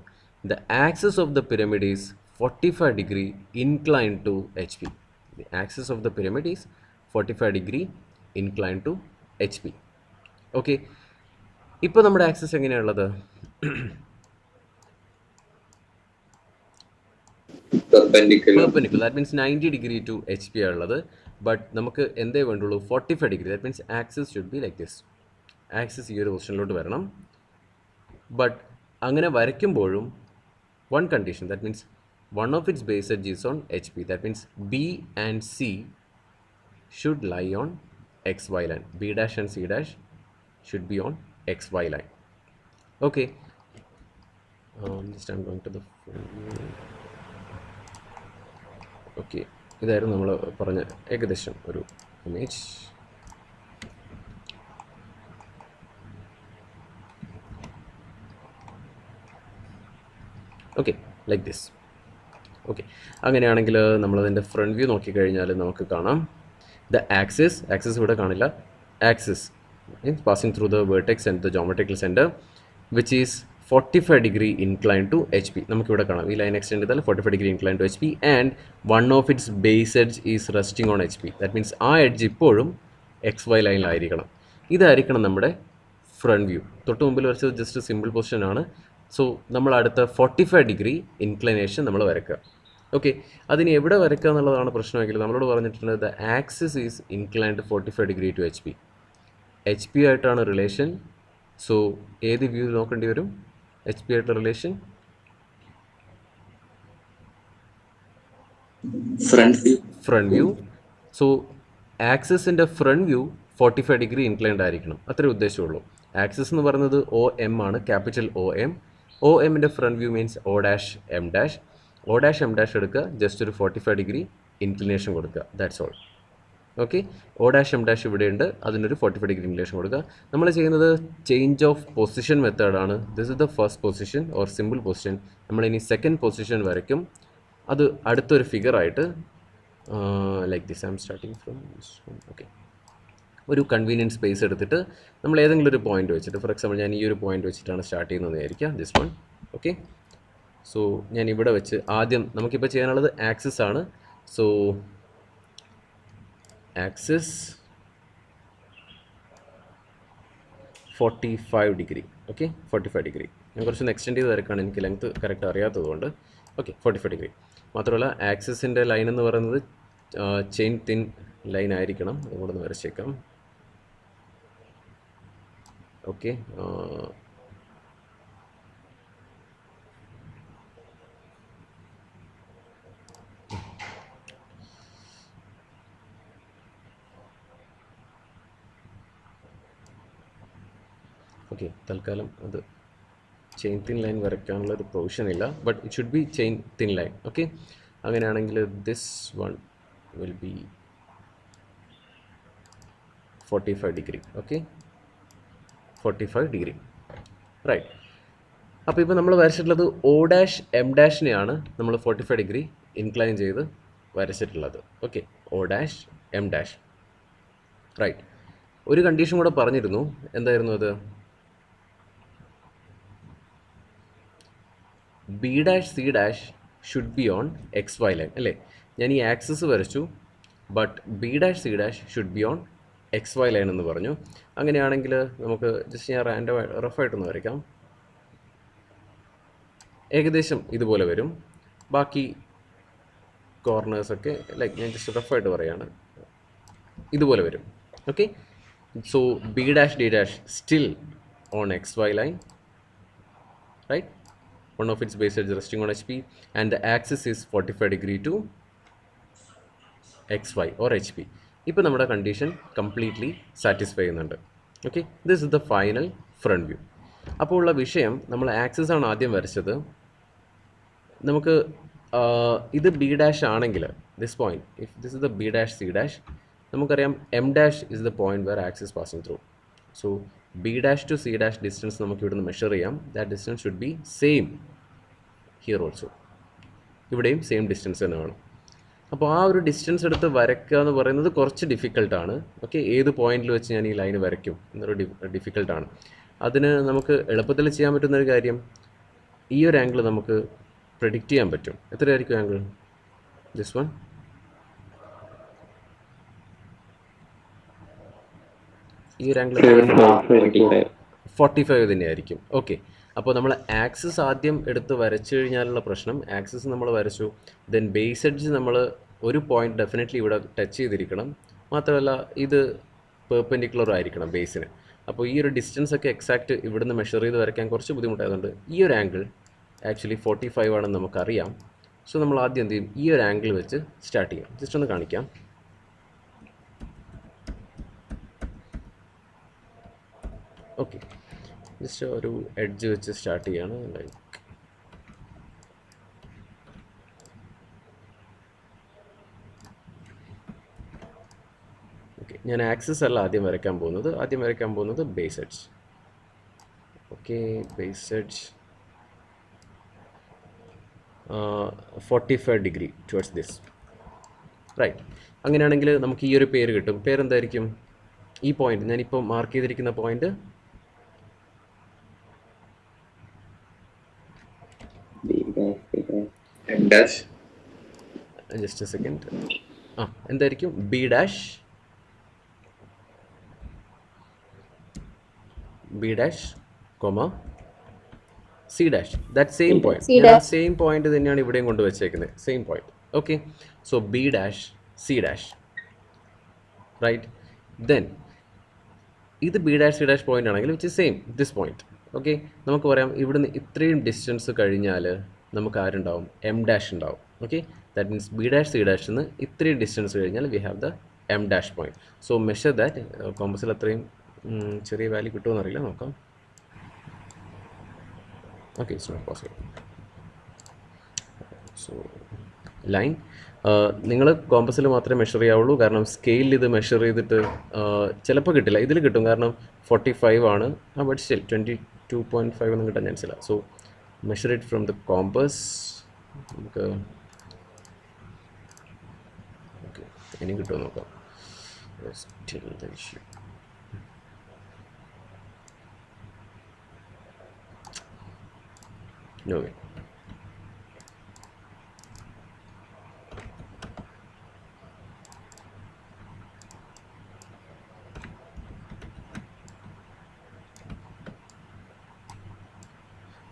the axis of the pyramid is 45 degree incline to HP. The axis of the pyramid is 45 degree incline to HP. Okay, ഇപ്പോൾ നമ്മുടെ ആക്സിസ് എങ്ങനെയാണുള്ളത്? Perpendicular. That means 90 degree to HP ആണുള്ളത്. ബട്ട് നമുക്ക് എന്തേ വേണ്ടുള്ളൂ? 45 degree. That means axis should be like this. Axis ഈ ഒരു പൊസിഷനിലോട്ട് വരണം. ബട്ട് അങ്ങനെ വരയ്ക്കുമ്പോഴും one condition, that means one of its base edge is on HP. That means B and C should lie on XY line. B dash and C dash should be on XY line. Okay, just I'm going to the okay, ഇതായിരുന്നു നമ്മൾ പറഞ്ഞ ഏകദേശം ഒരു image. Okay, like this. Okay, അങ്ങനെയാണെങ്കിൽ നമ്മളതിൻ്റെ front view നോക്കിക്കഴിഞ്ഞാൽ നമുക്ക് കാണാം ദ ആക്സിസ് ഇവിടെ കാണില്ല. Axis passing through the vertex and the geometrical centre which is 45 degree incline to HP. നമുക്കിവിടെ കാണാം, ഈ ലൈൻ എക്സ്റ്റെൻഡ് ചെയ്താൽ 45 degree incline to HP and one of its base edge is resting on HP. That means ആ edge ഇപ്പോഴും XY ലൈനിലായിരിക്കണം. ഇതായിരിക്കണം നമ്മുടെ front view. തൊട്ട് മുമ്പിൽ വരച്ചത് ജസ്റ്റ് സിമ്പിൾ പൊസിഷൻ ആണ്. സോ നമ്മൾ അടുത്ത 45 ഡിഗ്രി ഇൻക്ലിനേഷൻ നമ്മൾ വരയ്ക്കുക. ഓക്കെ, അതിന് എവിടെ വരയ്ക്കുക എന്നുള്ളതാണ് പ്രശ്നമെങ്കിൽ നമ്മളോട് പറഞ്ഞിട്ടുണ്ട് the axis is inclined 45 degree to HP ആയിട്ടാണ് റിലേഷൻ. സോ ഏത് വ്യൂ നോക്കേണ്ടി വരും? HP ആയിട്ടുള്ള റിലേഷൻ ഫ്രണ്ട് വ്യൂ. സോ ആക്സിസിൻ്റെ ഫ്രണ്ട് വ്യൂ 45 ഡിഗ്രി ഇൻക്ലൈൻഡ് ആയിരിക്കണം, അത്രേ ഉദ്ദേശമുള്ളൂ. ആക്സിസ് എന്ന് പറയുന്നത് OM ആണ്, ക്യാപിറ്റൽ OM. OMൻ്റെ front view means O dash M dash. O dash M dash എടുക്കുക, ജസ്റ്റ് ഒരു 45 ഡിഗ്രി ഇൻക്ലിനേഷൻ കൊടുക്കുക, that's all. Okay, O dash M dash ഇവിടെയുണ്ട്, അതിനൊരു 45 ഡിഗ്രി ഇൻക്ലിനേഷൻ കൊടുക്കുക. നമ്മൾ ചെയ്യുന്നത് ചേഞ്ച് ഓഫ് പൊസിഷൻ മെത്തേഡാണ്. This is the first position or simple position. നമ്മളിനി സെക്കൻഡ് പൊസിഷൻ വരയ്ക്കും, അത് അടുത്തൊരു ഫിഗറായിട്ട് like this. I'm starting from okay, ഒരു കൺവീനിയൻറ്റ് സ്പേസ് എടുത്തിട്ട് നമ്മൾ ഏതെങ്കിലും ഒരു പോയിന്റ് വെച്ചിട്ട്, ഫോർ എക്സാമ്പിൾ ഞാൻ ഈ ഒരു പോയിന്റ് വെച്ചിട്ടാണ് സ്റ്റാർട്ട് ചെയ്യുന്നത് വിചാരിക്കുക, ദിസ് വൺ. ഓക്കെ, സോ ഞാൻ ഇവിടെ വെച്ച് ആദ്യം നമുക്കിപ്പോൾ ചെയ്യാനുള്ളത് ആക്സിസ് ആണ്. So axis 45 degree. Okay, 45 degree. ഞാൻ കുറച്ചൊന്ന് എക്സ്റ്റെൻഡ് ചെയ്ത് വരക്കാണ്, എനിക്ക് ലെങ്ത് കറക്റ്റ് അറിയാത്തതുകൊണ്ട്. Okay, 45 degree. മാത്രമല്ല ആക്സിസിൻ്റെ ലൈൻ എന്ന് പറയുന്നത് ചെയിൻ തിൻ ലൈൻ ആയിരിക്കണം, അതുകൂടെ ഒന്ന് വരച്ചേക്കാം. ഓക്കെ, ഓക്കെ, തൽക്കാലം അത് ചെയിൻ തിൻ ലൈൻ വരയ്ക്കാനുള്ള ഒരു പ്രൊവിഷൻ ഇല്ല, but it should be chain thin line. Okay, അങ്ങനെയാണെങ്കിൽ this one will be 45 degree. Okay, 45 degree, right. അപ്പോൾ ഇപ്പോൾ നമ്മൾ വരച്ചിട്ടുള്ളത് O dash M ഡാഷിനെയാണ് നമ്മൾ 45 ഡിഗ്രി ഇൻക്ലൈൻ ചെയ്ത് വരച്ചിട്ടുള്ളത്. Okay, O dash M dash, right. ഒരു കണ്ടീഷൻ കൂടെ പറഞ്ഞിരുന്നു, എന്തായിരുന്നു അത്? B dash C dash should be on XY line അല്ലേ? ഞാൻ ഈ ആക്സിസ് വരച്ചു, but B dash C dash should be on X Y line എന്ന് പറഞ്ഞു. അങ്ങനെയാണെങ്കിൽ നമുക്ക് ജസ്റ്റ് ഞാൻ റാൻഡം റഫായിട്ടൊന്ന് വരയ്ക്കാം. ഏകദേശം ഇതുപോലെ വരും. ബാക്കി കോർണേഴ്സൊക്കെ ലൈക്ക് ഞാൻ ജസ്റ്റ് റഫായിട്ട് പറയുകയാണ്, ഇതുപോലെ വരും. Okay, so B dash D dash still on X Y line, right? One of its base edge resting on HP and the axis is 45 degree to XY or HP. ഇപ്പോൾ നമ്മുടെ condition completely satisfy ചെയ്യുന്നുണ്ട്. Okay, this is the final front view. അപ്പോൾ ഉള്ള വിഷയം, നമ്മൾ axis ആണ് ആദ്യം വരച്ചത്. നമുക്ക് ഇത് ബി ഡാഷ് ആണെങ്കിൽ this point, if this is the B dash C dash, നമുക്കറിയാം M dash is the point where axis passing through. So B dash to C dash distance നമുക്ക് ഇവിടുന്ന് മെഷർ ചെയ്യാം. That distance should be same here also. ഇവിടെയും same distance തന്നെ വേണം. അപ്പോൾ ആ ഒരു ഡിസ്റ്റൻസ് എടുത്ത് വരയ്ക്കുക എന്ന് പറയുന്നത് കുറച്ച് ഡിഫിക്കൽട്ടാണ്. ഓക്കെ, ഏത് പോയിന്റിൽ വെച്ച് ഞാൻ ഈ ലൈൻ വരയ്ക്കും എന്നൊരു ഡിഫിക്കൽട്ടാണ്. അതിന് നമുക്ക് എളുപ്പത്തിൽ ചെയ്യാൻ പറ്റുന്നൊരു കാര്യം, ഈ ഒരു ആംഗിൾ നമുക്ക് പ്രെഡിക്റ്റ് ചെയ്യാൻ പറ്റും. എത്രയായിരിക്കും ആംഗിൾ? This one. ഈ ഒരു ആംഗിൾ 45 തന്നെയായിരിക്കും. ഓക്കെ, അപ്പോൾ നമ്മൾ ആക്സിസ് ആദ്യം എടുത്ത് വരച്ചു കഴിഞ്ഞാലുള്ള പ്രശ്നം, ആക്സിസ് നമ്മൾ വരച്ചു, ദെൻ ബേസ് എഡ്ജ് നമ്മൾ ഒരു പോയിന്റ് ഡെഫിനറ്റ്ലി ഇവിടെ ടച്ച് ചെയ്തിരിക്കണം. മാത്രമല്ല ഇത് പെർപെൻഡിക്കുലർ ആയിരിക്കണം ബേസിന്. അപ്പോൾ ഈ ഒരു ഡിസ്റ്റൻസ് ഒക്കെ എക്സാക്റ്റ് ഇവിടുന്ന് മെഷർ ചെയ്ത് വരയ്ക്കാൻ കുറച്ച് ബുദ്ധിമുട്ടായതുകൊണ്ട് ഈ ഒരു ആംഗിൾ ആക്ച്വലി 45 ആണെന്ന് നമുക്കറിയാം. സോ നമ്മൾ ആദ്യം എന്ത് ചെയ്യും, ഈ ഒരു ആംഗിൾ വെച്ച് സ്റ്റാർട്ട് ചെയ്യാം. ജസ്റ്റ് ഒന്ന് കാണിക്കാം. ഓക്കെ, ജസ്റ്റ് ഒരു എഡ്ജ് വെച്ച് സ്റ്റാർട്ട് ചെയ്യാണ്. ലൈക്ക് ഓക്കെ, ഞാൻ ആക്സിസ് അല്ല ആദ്യം വരയ്ക്കാൻ പോകുന്നത് base edge. Okay, base edge 45 degree towards this, right. അങ്ങനെയാണെങ്കിൽ നമുക്ക് ഈ ഒരു പേര് കിട്ടും. പേരെന്തായിരിക്കും? ഈ പോയിന്റ്, ഞാനിപ്പോൾ മാർക്ക് ചെയ്തിരിക്കുന്ന പോയിന്റ് ജസ്റ്റ് എ സെക്കൻഡ്. എന്തായിരിക്കും? B dash comma C dash. That same point, same point തന്നെയാണ് ഇവിടെയും കൊണ്ട് വെച്ചേക്കുന്നത്, same point. Okay, so B dash C dash, right. Then ഇത് B dash C dash point ആണെങ്കിൽ which is same this point. Okay, നമുക്ക് പറയാം ഇവിടുന്ന് ഇത്രയും ഡിസ്റ്റൻസ് കഴിഞ്ഞാൽ നമുക്ക് ആരുണ്ടാവും? എം ഡാഷ് ഉണ്ടാവും. Okay, that means B dash C dash നിന്ന് ഇത്രയും ഡിസ്റ്റൻസ് കഴിഞ്ഞാൽ we have the M dash point. So measure that. കോമ്പസിൽ അത്രയും ചെറിയ വാല്യൂ കിട്ടുമെന്ന് അറിയില്ല, നോക്കാം. Okay, it's not possible. So line നിങ്ങൾ കോമ്പസിൽ മാത്രമേ മെഷർ ചെയ്യാവുള്ളൂ, കാരണം സ്കെയിലിൽ ഇത് മെഷർ ചെയ്തിട്ട് ചിലപ്പോൾ കിട്ടില്ല. ഇതിൽ കിട്ടും, കാരണം 45 ആണ്. ബട്ട് സ്റ്റിൽ 22.5 ഒന്നും കിട്ടാൻ ചാൻസില്ല. So measure it from the compass. നമുക്ക് ഓക്കെ, ഇനി കിട്ടുമോ നോക്കാം. Still the issue. No way.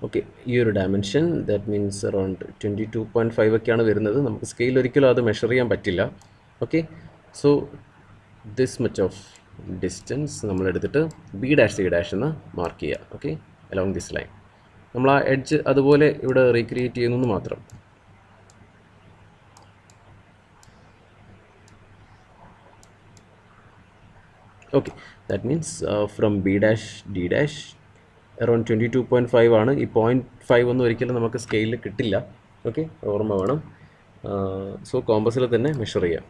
Okay, ഈ ഒരു ഡയമെൻഷൻ ദാറ്റ് മീൻസ് അറൗണ്ട് 22.5 ഒക്കെയാണ് വരുന്നത്. നമുക്ക് സ്കെയിൽ ഒരിക്കലും അത് മെഷർ ചെയ്യാൻ പറ്റില്ല. Okay, so this much of distance നമ്മളെടുത്തിട്ട് ബി ഡാഷ് സി ഡാഷ് എന്ന് മാർക്ക് ചെയ്യുക. Okay, along this line. നമ്മൾ ആ എഡ്ജ് അതുപോലെ ഇവിടെ റീക്രിയേറ്റ് ചെയ്യുന്നു മാത്രം. Okay, that means from B dash D dash around 22.5 ആണ്. ഈ 0.5 ഒന്നും ഒരിക്കലും നമുക്ക് സ്കെയിലിൽ കിട്ടില്ല. ഓക്കെ, ഓർമ്മ വേണം. സോ കോമ്പസിൽ തന്നെ മെഷർ ചെയ്യാം.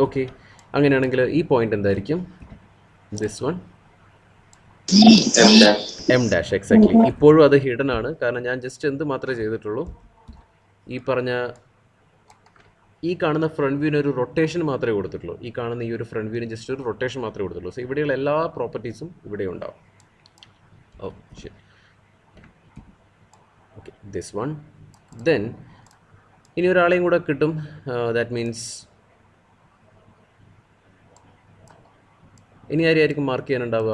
ഓക്കെ, അങ്ങനെയാണെങ്കിൽ ഈ പോയിന്റ് എന്തായിരിക്കും? This one M dash. Exactly. ഇപ്പോഴും അത് ഹിഡൻ ആണ്, കാരണം ഞാൻ ജസ്റ്റ് എന്ത് മാത്രമേ ചെയ്തിട്ടുള്ളൂ, ഈ പറഞ്ഞ ഈ കാണുന്ന ഫ്രണ്ട് വ്യൂവിന് ഒരു റൊട്ടേഷൻ മാത്രമേ കൊടുത്തിട്ടുള്ളൂ. ഈ കാണുന്ന ഈ ഒരു ഫ്രണ്ട് വ്യൂവിന് ജസ്റ്റ് ഒരു റൊട്ടേഷൻ മാത്രമേ കൊടുത്തിട്ടുള്ളൂ. സോ ഇവിടെയുള്ള എല്ലാ പ്രോപ്പർട്ടീസും ഇവിടെ ഉണ്ടാവും. Oh shit. Okay, this one. Then ഇനി ഒരാളെയും കൂടെ കിട്ടും. ദാറ്റ് മീൻസ് ഇനി ആരെയായിരിക്കും മാർക്ക് ചെയ്യാനുണ്ടാവുക?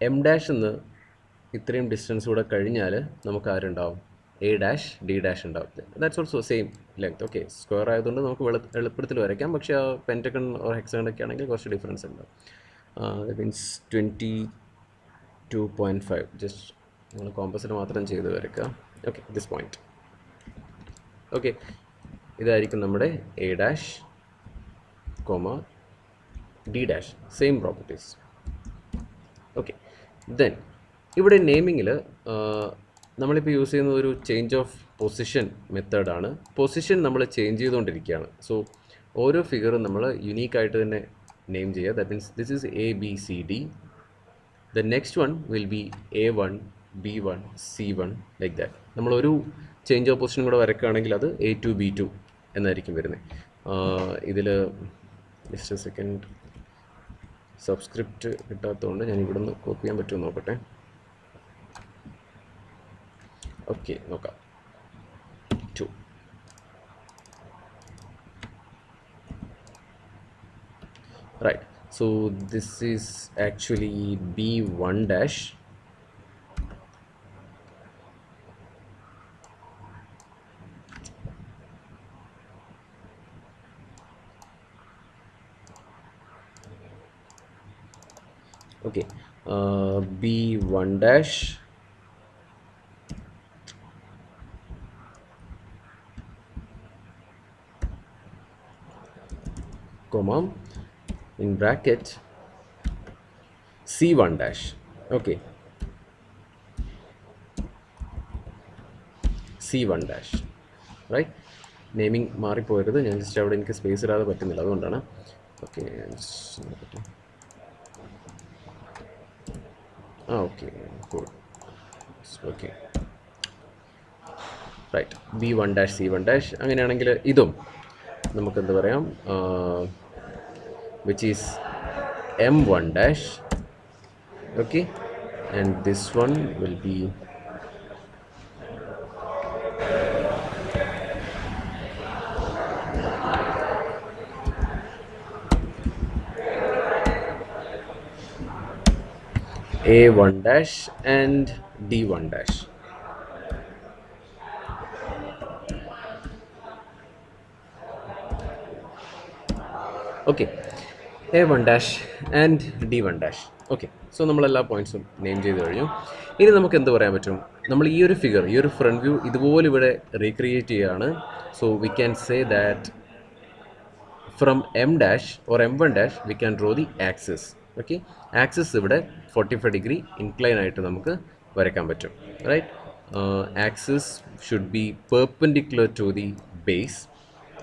എം ഡാഷ് എന്ന് ഇത്രയും ഡിസ്റ്റൻസ് കൂടെ കഴിഞ്ഞാൽ നമുക്ക് ആരുണ്ടാവും? എ ഡാഷ് ഡി ഡാഷ് ഉണ്ടാവും. That's also same length. Okay, square ആയതുകൊണ്ട് നമുക്ക് എളുപ്പത്തിൽ വരയ്ക്കാം. പക്ഷേ ആ പെൻറ്റഗൺ ഓർ ഹെക്സഗൺ ഒക്കെ ആണെങ്കിൽ കുറച്ച് ഡിഫറൻസ് ഉണ്ടാവും. That means 22.5. ജസ്റ്റ് നിങ്ങൾ കോമ്പസിന് മാത്രം ചെയ്ത് വരയ്ക്കുക. Okay, this point. ഓക്കെ, ഇതായിരിക്കും നമ്മുടെ A dash comma D dash. Same properties. Okay, then ഇവിടെ നെയിമിങ്ങിൽ നമ്മളിപ്പോൾ യൂസ് ചെയ്യുന്നത് ഒരു ചേഞ്ച് ഓഫ് പൊസിഷൻ മെത്തേഡാണ്. പൊസിഷൻ നമ്മൾ ചേഞ്ച് ചെയ്തുകൊണ്ടിരിക്കുകയാണ്. സോ ഓരോ ഫിഗറും നമ്മൾ യുണീക്കായിട്ട് തന്നെ നെയിം ചെയ്യുക. That means this is ABCD. The next one will B A1 B1 C1 like that. നമ്മളൊരു ചേഞ്ച് ഓഫ് പൊസിഷൻ കൂടെ വരയ്ക്കുകയാണെങ്കിൽ അത് A2 B2 എന്നായിരിക്കും വരുന്നത്. ഇതിൽ ജസ്റ്റ് എ സെക്കൻഡ്, സബ്സ്ക്രിപ്റ്റ് കിട്ടാത്തതുകൊണ്ട് ഞാൻ ഇവിടുന്ന് കോപ്പി ചെയ്യാൻ പറ്റുമോ നോക്കട്ടെ. ഓക്കെ, നോക്കാം. 2. Right, so this is actually B1 dash. Okay, B1 dash comma in bracket C1 dash. Okay, C1 dash. Right, naming മാറിപ്പോയത് ഞാൻ ജസ്റ്റ് അവിടെ എനിക്ക് സ്പേസ് ഇടാതെ പറ്റുന്നില്ല, അതുകൊണ്ടാണ്. Okay, okay good. Okay, right. B1 dash C1 dash. അങ്ങനെയാണെങ്കിൽ ഇതും നമുക്കെന്ത് പറയാം? which is M1 dash. Okay, and this one will be A1 dash and D1 dash. Okay, A1 dash and D1 dash. Okay, so നമ്മളെല്ലാ പോയിൻറ്റ്സും name ചെയ്ത് കഴിഞ്ഞു. ഇനി നമുക്ക് എന്ത് പറയാൻ പറ്റും? നമ്മൾ ഈ ഒരു ഫിഗർ, ഈ ഒരു ഫ്രണ്ട് വ്യൂ ഇതുപോലെ ഇവിടെ റീക്രിയേറ്റ് ചെയ്യുകയാണ്. So we can say that from M dash or M1 dash we can draw the axis. Okay, axis ഇവിടെ 45 ഡിഗ്രി ഇൻക്ലൈൻ ആയിട്ട് നമുക്ക് വരയ്ക്കാൻ പറ്റും. Right, axis should be perpendicular to the base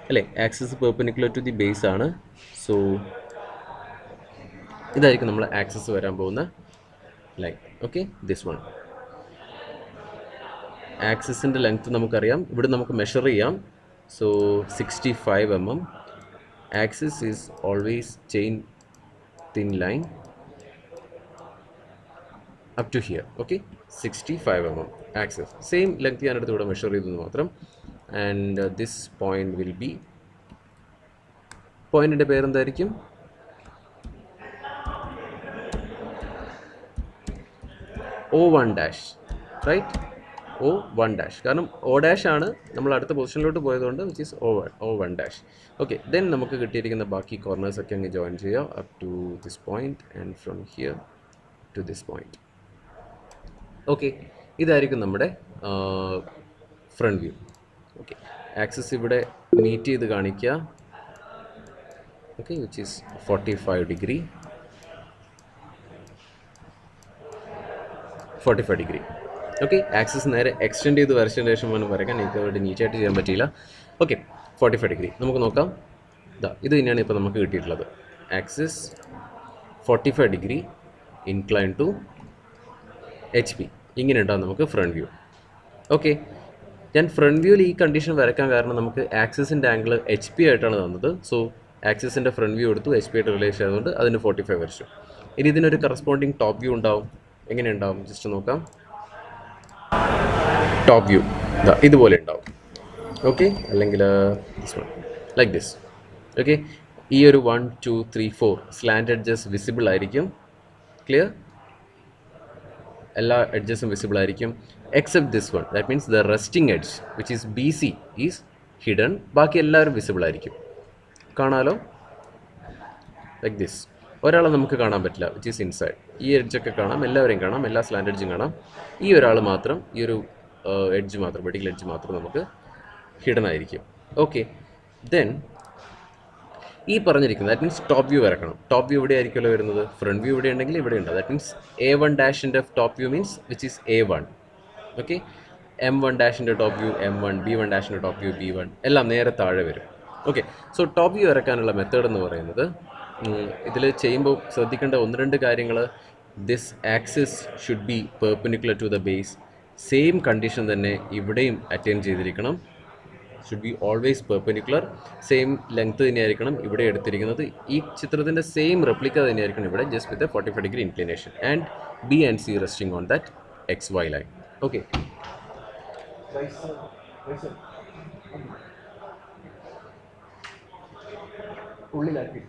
അല്ലേ? Axis perpendicular to the base ആണ്. So ഇതായിരിക്കും നമ്മൾ axis വരാൻ പോകുന്ന ലൈൻ. Okay, this one. ആക്സിസിൻ്റെ ലെങ്ത്ത് നമുക്കറിയാം, ഇവിടെ നമുക്ക് മെഷർ ചെയ്യാം. So 65 mm. Axis is always chain thin line up to here. Okay, 65 mm axis. Same length ഞാനെടുത്ത് ഇവിടെ മെഷർ ചെയ്തെന്ന് മാത്രം. And this point will be, പോയിന്റിൻ്റെ പേരെന്തായിരിക്കും? O1 dash. Right, O1 dash. കാരണം O dash ആണ് നമ്മൾ അടുത്ത പൊസിഷനിലോട്ട് പോയതുകൊണ്ട് which is O1 dash. Okay, then നമുക്ക് കിട്ടിയിരിക്കുന്ന ബാക്കി കോർണേഴ്സ് ഒക്കെ അങ്ങ് ജോയിൻ ചെയ്യാം up to this point and from here to this point. Okay, ഇതായിരിക്കും നമ്മുടെ ഫ്രണ്ട് വ്യൂ. ഓക്കെ, ആക്സിസ് ഇവിടെ മീറ്റ് ചെയ്ത് കാണിക്കുക. Okay, which is 45 degree. 45 degree. Okay, axis നേരെ എക്സ്റ്റെൻഡ് ചെയ്ത് വരച്ചതിന് ശേഷം വേണം വരയ്ക്കാൻ. എനിക്ക് അവിടെ നീറ്റായിട്ട് ചെയ്യാൻ പറ്റിയില്ല. Okay, 45 degree. നമുക്ക് നോക്കാം. ഇത് തന്നെയാണ് ഇപ്പോൾ നമുക്ക് കിട്ടിയിട്ടുള്ളത്. Axis 45 degree incline to HP. ഇങ്ങനെ ഉണ്ടാകും നമുക്ക് ഫ്രണ്ട് വ്യൂ. ഓക്കെ, ഞാൻ ഫ്രണ്ട് വ്യൂവിൽ ഈ കണ്ടീഷൻ വരയ്ക്കാൻ കാരണം നമുക്ക് ആക്സിസിൻ്റെ ആംഗിൾ HP ആയിട്ടാണ് തന്നത്. സോ ആക്സിസിൻ്റെ ഫ്രണ്ട് വ്യൂ എടുത്തു, HP ആയിട്ട് റിലേഷൻ ആയതുകൊണ്ട് അതിന് 45 വരച്ചു. ഇനി ഇതിനൊരു കറസ്പോണ്ടിങ് ടോപ്പ് വ്യൂ ഉണ്ടാവും. എങ്ങനെ ഉണ്ടാവും? ജസ്റ്റ് നോക്കാം. ടോപ്പ് വ്യൂ ഇതുപോലെ ഉണ്ടാവും. ഓക്കെ, അല്ലെങ്കിൽ this one like this. Okay, ഈ ഒരു 1 2 3 4 സ്ലാൻഡ് എഡ്ജസ് വിസിബിൾ ആയിരിക്കും. ക്ലിയർ? എല്ലാ എഡ്ജസും വിസിബിൾ ആയിരിക്കും except this one. That means the resting edge which is B C is hidden. ബാക്കി എല്ലാവരും വിസിബിൾ ആയിരിക്കും. കാണാലോ? Like this. ഒരാളെ നമുക്ക് കാണാൻ പറ്റില്ല, വിച്ച് ഈസ് ഇൻസൈഡ്. ഈ എഡ്ജൊക്കെ കാണാം, എല്ലാവരെയും കാണാം, എല്ലാ സ്ലാൻഡ് എഡ്ജും കാണാം. ഈ ഒരാൾ മാത്രം, ഈ ഒരു എഡ്ജ് മാത്രം, വെർട്ടിക്കൽ എഡ്ജ് മാത്രം നമുക്ക് ഹിഡൻ ആയിരിക്കും. ഓക്കെ, ദെൻ ഈ പറഞ്ഞിരിക്കുന്നത് ദാറ്റ് മീൻസ് ടോപ്പ് വ്യൂ വരക്കണം. ടോപ്പ് വ്യൂ ഇവിടെ ആയിരിക്കുമല്ലോ വരുന്നത്. ഫ്രണ്ട് വ്യൂ ഇവിടെ ഉണ്ടെങ്കിൽ ഇവിടെ ഉണ്ട്. ദാറ്റ് മീൻസ് A1 ഡാഷിൻ്റെ top view means which is A1. Okay, M1 ഡാഷിൻ്റെ ടോപ്പ് വ്യൂ M1, B1 ഡാഷിൻ്റെ ടോപ്പ് വ്യൂ B1, എല്ലാം നേരെ താഴെ വരും. ഓക്കെ, സോ ടോപ്പ് വ്യൂ വരക്കാനുള്ള മെത്തേഡ് എന്ന് പറയുന്നത് ഇതിൽ ചെയ്യുമ്പോൾ ശ്രദ്ധിക്കേണ്ട 1-2 കാര്യങ്ങൾ. This axis should be perpendicular to the base. Same condition തന്നെ ഇവിടെയും അറ്റൈൻ ചെയ്തിരിക്കണം. Should be always perpendicular. Same length തന്നെയായിരിക്കണം ഇവിടെ എടുത്തിരിക്കുന്നത്. ഈ ചിത്രത്തിൻ്റെ സെയിം റെപ്ലിക്ക തന്നെയായിരിക്കണം ഇവിടെ, just with 45 degree inclination. And B and C resting on that XY line. Okay, ഉള്ളിലാക്കി.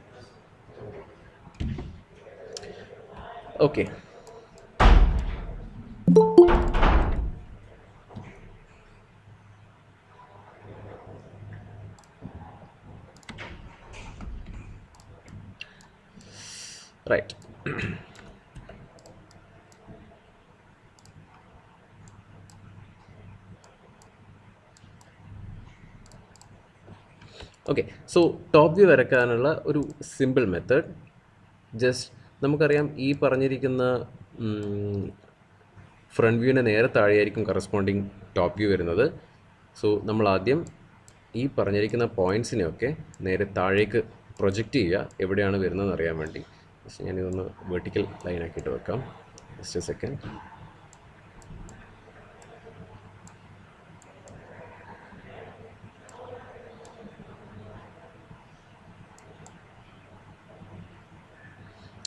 Okay, right. Okay, so top view വരയ്ക്കാനുള്ള ഒരു സിമ്പിൾ മെത്തേഡ്. ജസ്റ്റ് നമുക്കറിയാം ഈ പറഞ്ഞിരിക്കുന്ന ഫ്രണ്ട് വ്യൂവിന് നേരെ താഴെയായിരിക്കും കറസ്പോണ്ടിങ് ടോപ്പ് വ്യൂ വരുന്നത്. സോ നമ്മൾ ആദ്യം ഈ പറഞ്ഞിരിക്കുന്ന പോയിൻറ്റ്സിനെയൊക്കെ നേരെ താഴേക്ക് പ്രൊജക്റ്റ് ചെയ്യുക, എവിടെയാണ് വരുന്നതെന്ന് അറിയാൻ വേണ്ടി. പക്ഷേ ഞാനിതൊന്ന് വെർട്ടിക്കൽ ലൈനാക്കിയിട്ട് വെക്കാം. Just a second.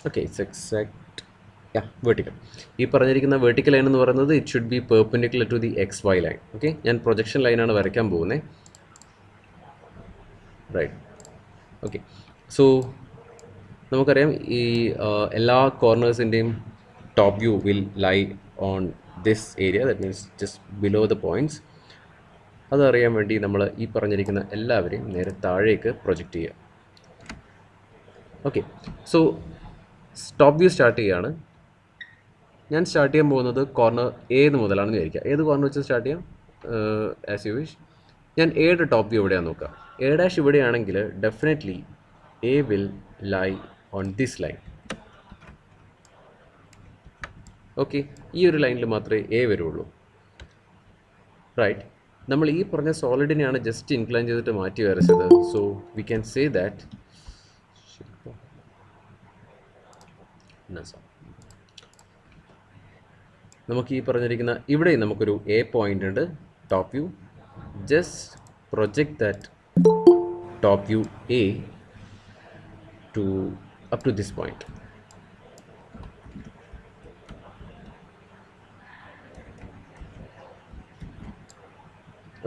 Okay, it's exact vertical. ഈ പറഞ്ഞിരിക്കുന്ന വെർട്ടിക്കൽ ലൈൻ എന്ന് പറയുന്നത് it should be perpendicular to the XY line. Okay, ഞാൻ പ്രൊജക്ഷൻ ലൈനാണ് വരയ്ക്കാൻ പോകുന്നത്. റൈറ്റ്. ഓക്കെ, സോ നമുക്കറിയാം ഈ എല്ലാ കോർണേഴ്സിൻ്റെയും top view will lie on this area. That means just below the points. അതറിയാൻ വേണ്ടി നമ്മൾ ഈ പറഞ്ഞിരിക്കുന്ന എല്ലാവരെയും നേരെ താഴേക്ക് പ്രൊജക്റ്റ് ചെയ്യുക. Okay, so top view start ചെയ്യുകയാണ്. ഞാൻ സ്റ്റാർട്ട് ചെയ്യാൻ പോകുന്നത് കോർണർ A മുതലാണെന്ന് വിചാരിക്കുക. ഏത് കോർണർ വെച്ച് സ്റ്റാർട്ട് ചെയ്യാം? As you wish. ഞാൻ Aയുടെ ടോപ്പ് വ്യൂ എവിടെയാണെന്ന് നോക്കാം. A' ഇവിടെയാണെങ്കിൽ definitely A will lie on this line. Okay, ഈ ഒരു ലൈനിൽ മാത്രമേ A വരുള്ളൂ. റൈറ്റ്. നമ്മൾ ഈ പറഞ്ഞ സോളിഡിനെയാണ് ജസ്റ്റ് ഇൻക്ലൈൻ ചെയ്തിട്ട് മാറ്റി വരച്ചത്. So we can say that നമുക്ക് ഈ പറഞ്ഞിരിക്കുന്ന ഇവിടെ നമുക്കൊരു A പോയിൻ്റ് ഉണ്ട്, top view. Just project that top view A to up to this point.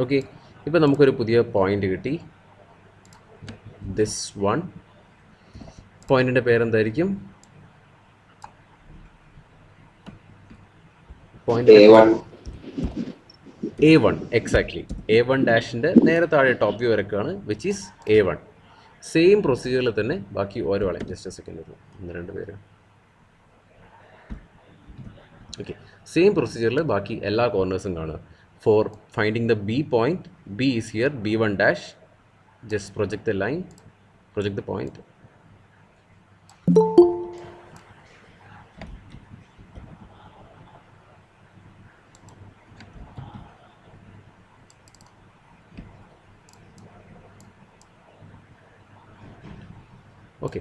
Okay, ഇപ്പോൾ നമുക്കൊരു പുതിയ പോയിൻ്റ് കിട്ടി. ദിസ് വൺ പോയിൻറ്റിൻ്റെ പേരെന്തായിരിക്കും? A1. എക്സാക്ട്ലി. A1 ഡാഷിൻ്റെ നേരെ താഴെ ടോപ്പ് വ്യൂ വരക്കുകയാണ്, വിച്ച് ഈസ് A1. സെയിം പ്രൊസീജിയറിൽ തന്നെ ബാക്കി ഓരോ ആളെയും. ജസ്റ്റ് എ സെക്കൻഡ്, 1-2 പേര്. ഓക്കെ, സെയിം പ്രൊസീജിയറിൽ ബാക്കി എല്ലാ കോർണേഴ്സും കാണുക. For finding the B point, B is here, B1 dash. Just project the line, project the point. Okay,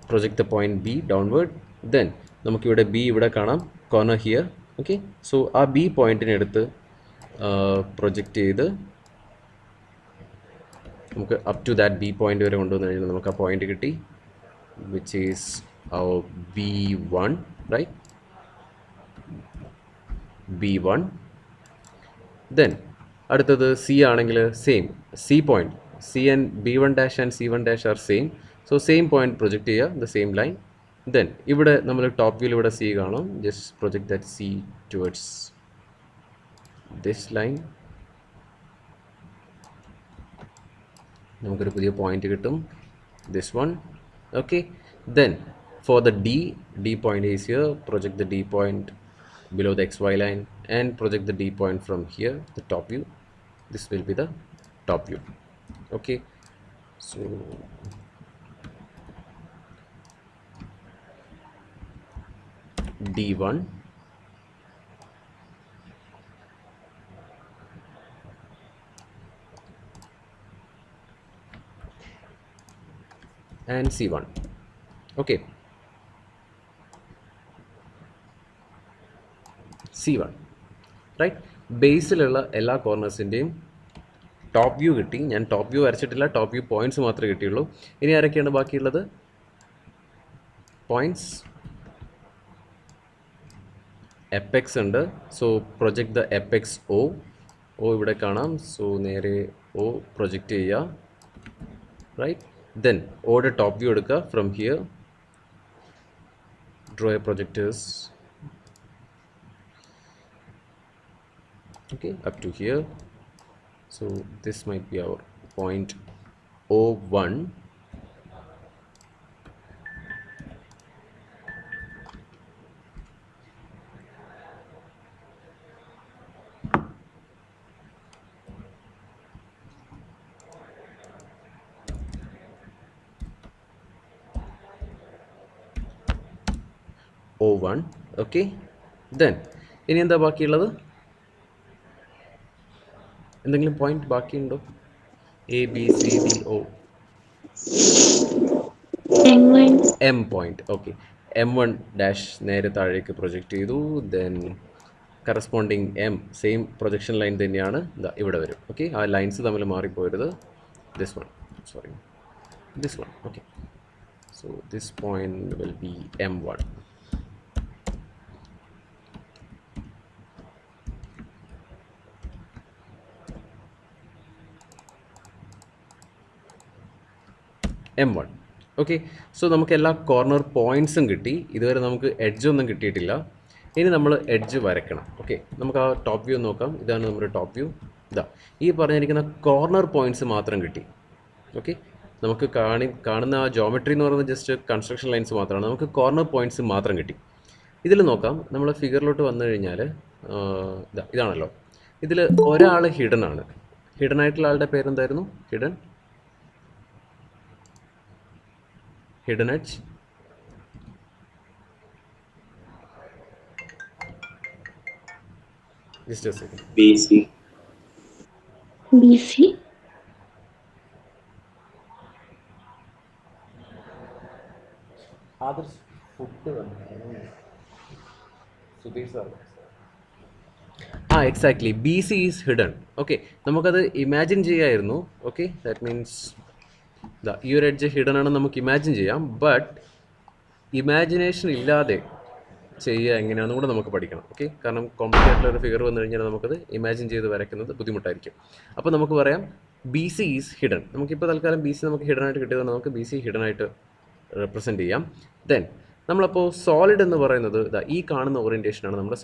project the point B downward. Then നമുക്കിവിടെ B ഇവിടെ കാണാം, കോർണർ ഹിയർ. ഓക്കെ, സോ ആ B പോയിൻറ്റിനെ എടുത്ത് പ്രൊജക്റ്റ് ചെയ്ത് നമുക്ക് up to that B point വരെ കൊണ്ടുവന്ന് കഴിഞ്ഞാൽ നമുക്ക് ആ പോയിൻ്റ് കിട്ടി, which is our B1, right? B1. Then അടുത്തത് സി ആണെങ്കിൽ same C point C and B1 dash and C1 dash are same. So same point project ചെയ്യുക ദ സെയിം ലൈൻ. ദെൻ ഇവിടെ നമ്മൾ ടോപ്പ് വ്യൂവിൽ ഇവിടെ സി കാണും. Just project that C towards this line. നമുക്കൊരു പുതിയ പോയിന്റ് കിട്ടും, this one. Okay, then for the D point is here. Project the D point below the XY line and project the D point from here, the top view. This will be the top view. Okay, so D1 and C1. Okay, C1 right. ബേസിലുള്ള എല്ലാ കോർണേഴ്സിൻ്റെയും top view കിട്ടി. ഞാൻ top view വരച്ചിട്ടില്ല, top view points മാത്രമേ കിട്ടിയുള്ളൂ. ഇനി ആരൊക്കെയാണ് ബാക്കിയുള്ളത്? പോയിൻറ്റ്സ് എപ്പെക്സ് ഉണ്ട്. So project the apex O. ഇവിടെ കാണാം. സോ നേരെ O പ്രൊജക്റ്റ് ചെയ്യുക, റൈറ്റ്. ദെൻ ഓയുടെ ടോപ്പ് വ്യൂ എടുക്കുക. From here draw a projectors, okay, up to here. So this might be our point O1. O1. Okay, then ഇനി എന്താ ബാക്കിയുള്ളത്? എന്തെങ്കിലും പോയിന്റ് ബാക്കിയുണ്ടോ? ABCDO M point. Okay, M1 dash നേരെ താഴേക്ക് പ്രൊജക്റ്റ് ചെയ്തു. Then corresponding M same projection line തന്നെയാണ് ഇവിടെ വരും. ഓക്കെ, ആ ലൈൻസ് തമ്മിൽ മാറിപ്പോരുത്. This one, sorry, this one. Okay, so this point will be M1. M1. Okay, so നമുക്ക് എല്ലാ കോർണർ പോയിൻറ്റ്സും കിട്ടി. ഇതുവരെ നമുക്ക് എഡ്ജൊന്നും കിട്ടിയിട്ടില്ല. ഇനി നമ്മൾ എഡ്ജ് വരയ്ക്കണം. ഓക്കെ, നമുക്ക് ആ ടോപ്പ് വ്യൂ നോക്കാം. ഇതാണ് നമ്മുടെ ടോപ്പ് വ്യൂ. ഇതാ ഈ പറഞ്ഞിരിക്കുന്ന കോർണർ പോയിൻറ്റ്സ് മാത്രം കിട്ടി. ഓക്കെ, നമുക്ക് കാണുന്ന ആ ജോമെട്രി എന്ന് പറയുന്നത് ജസ്റ്റ് കൺസ്ട്രക്ഷൻ ലൈൻസ് മാത്രമാണ്. നമുക്ക് കോർണർ പോയിൻറ്റ്സ് മാത്രം കിട്ടി. ഇതിൽ നോക്കാം, നമ്മൾ ഫിഗറിലോട്ട് വന്നു കഴിഞ്ഞാൽ ഇതാണല്ലോ. ഇതിൽ ഒരാൾ ഹിഡൻ ആണ്. ഹിഡൻ ആയിട്ടുള്ള ആളുടെ പേരെന്തായിരുന്നു? Hidden edge. Just a second. BC. Others foot Sudhir sir. Exactly, BC is hidden. Okay, നമുക്കത് ഇമാജിൻ ചെയ്യായിരുന്നു. ഓക്കെ, ദാറ്റ് മീൻസ് ഈ ഒരു എഡ്ജ് ഹിഡൻ ആണെന്ന് നമുക്ക് ഇമാജിൻ ചെയ്യാം. ബട്ട് ഇമാജിനേഷൻ ഇല്ലാതെ ചെയ്യുക എങ്ങനെയാണെന്ന് കൂടെ നമുക്ക് പഠിക്കണം. ഓക്കെ, കാരണം കോംപ്ലിക്കേറ്റഡ് ആയിട്ടുള്ള ഒരു ഫിഗർ വന്നു കഴിഞ്ഞാൽ നമുക്കത് ഇമാജിൻ ചെയ്ത് വരയ്ക്കുന്നത് ബുദ്ധിമുട്ടായിരിക്കും. അപ്പോൾ നമുക്ക് പറയാം BC ഈസ് ഹിഡൻ. നമുക്കിപ്പോൾ തൽക്കാലം BC നമുക്ക് ഹിഡൻ ആയിട്ട് കിട്ടിയതുകൊണ്ട് നമുക്ക് BC ഹിഡൻ ആയിട്ട് റെപ്രസെൻറ്റ് ചെയ്യാം. ദെൻ നമ്മളപ്പോൾ സോളിഡ് എന്ന് പറയുന്നത് ഈ കാണുന്ന ഓറിയൻറ്റേഷനാണ് നമ്മുടെ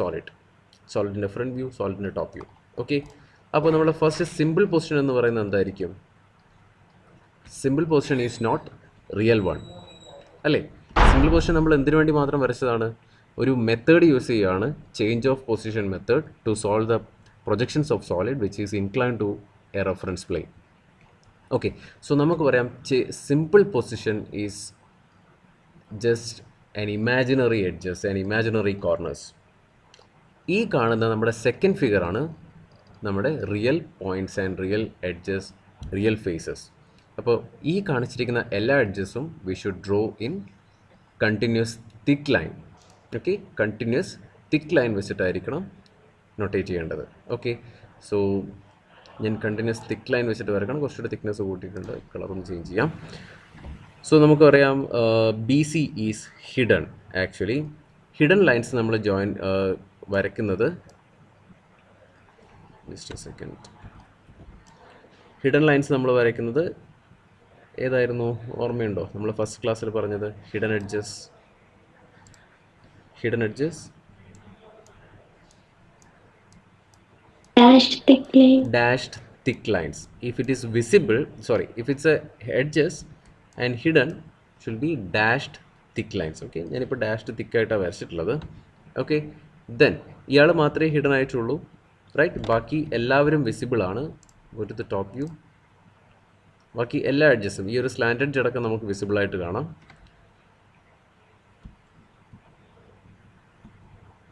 സോളിഡിൻ്റെ ഫ്രണ്ട് വ്യൂ, സോളിഡിൻ്റെ ടോപ്പ് വ്യൂ. ഓക്കെ, അപ്പോൾ നമ്മുടെ ഫസ്റ്റ് സിമ്പിൾ പൊസിഷൻ എന്ന് പറയുന്നത് എന്തായിരിക്കും? Simple position is not real one, അല്ലേ? സിമ്പിൾ പൊസിഷൻ നമ്മൾ എന്തിനു വേണ്ടി മാത്രം വരച്ചതാണ്? ഒരു മെത്തേഡ് യൂസ് ചെയ്യുകയാണ്, change of position method, to solve the projections of solid which is incline to a reference plane. Okay, so നമുക്ക് പറയാം simple position is just an imaginary edges and imaginary corners. ഈ കാണുന്ന നമ്മുടെ second ഫിഗറാണ് നമ്മുടെ real points and real edges, real faces. അപ്പോൾ ഈ കാണിച്ചിരിക്കുന്ന എല്ലാ എഡ്ജസും we should draw in continuous thick line. Okay, continuous thick line വെച്ചിട്ടായിരിക്കണം നൊട്ടേറ്റ് ചെയ്യേണ്ടത്. ഓക്കെ, സോ ഞാൻ കണ്ടിന്യൂസ് തിക്ക് ലൈൻ വെച്ചിട്ട് വരക്കണം. കുറച്ചുകൂടി തിക്നെസ് കൂട്ടിയിട്ടുണ്ട്, കളറൊന്ന് ചേഞ്ച് ചെയ്യാം. സോ നമുക്ക് പറയാം BC is hidden. Actually hidden lines നമ്മൾ വരയ്ക്കുന്നത്, just a second, hidden lines നമ്മൾ വരയ്ക്കുന്നത് ഏതായിരുന്നു ഓർമ്മയുണ്ടോ? നമ്മൾ ഫസ്റ്റ് ക്ലാസ്സിൽ പറഞ്ഞത് hidden edges Dash thick line. dashed thick lines. If it is visible, sorry, if it's a edges and hidden, should be dashed thick lines. Okay, ഞാനിപ്പോൾ dashed തിക്ക് ആയിട്ടാണ് വരച്ചിട്ടുള്ളത്. Okay, then ഇയാൾ മാത്രമേ ഹിഡൻ ആയിട്ടുള്ളൂ, റൈറ്റ്? ബാക്കി എല്ലാവരും visible ആണ്. Go to the top view. ബാക്കി എല്ലാ എഡ്ജസും ഈ ഒരു സ്ലാൻഡ് എഡ്ജ് അടക്കം നമുക്ക് വിസിബിൾ ആയിട്ട് കാണാം,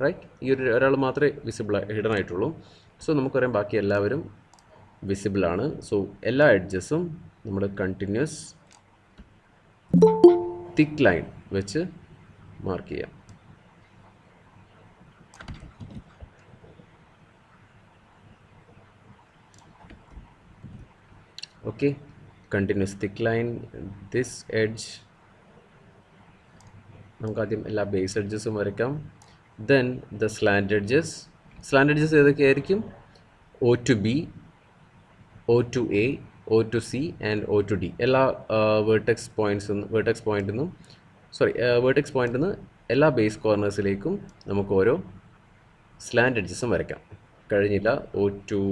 റൈറ്റ്? ഈ ഒരു ഒരാൾ മാത്രമേ ഹിഡൻ ആയിട്ടുള്ളൂ. സോ നമുക്കറിയാം ബാക്കി എല്ലാവരും വിസിബിൾ ആണ്. സോ എല്ലാ എഡ്ജസും നമ്മൾ കണ്ടിന്യൂസ് തിക്ക് ലൈൻ വെച്ച് മാർക്ക് ചെയ്യാം. Okay, continuous thick line, this edge. നമുക്കാദ്യം എല്ലാ ബേസ് എഡ്ജസും വരയ്ക്കാം. Then the slant edges. Slant edges ഏതൊക്കെയായിരിക്കും? O to B, O to A, O to C and O to D. എല്ലാ വേർട്ടെക്സ് പോയിന്റിൽ നിന്ന് എല്ലാ ബേസ് കോർണേഴ്സിലേക്കും നമുക്ക് ഓരോ സ്ലാൻഡ് എഡ്ജസും വരയ്ക്കാം. കഴിഞ്ഞില്ല, O to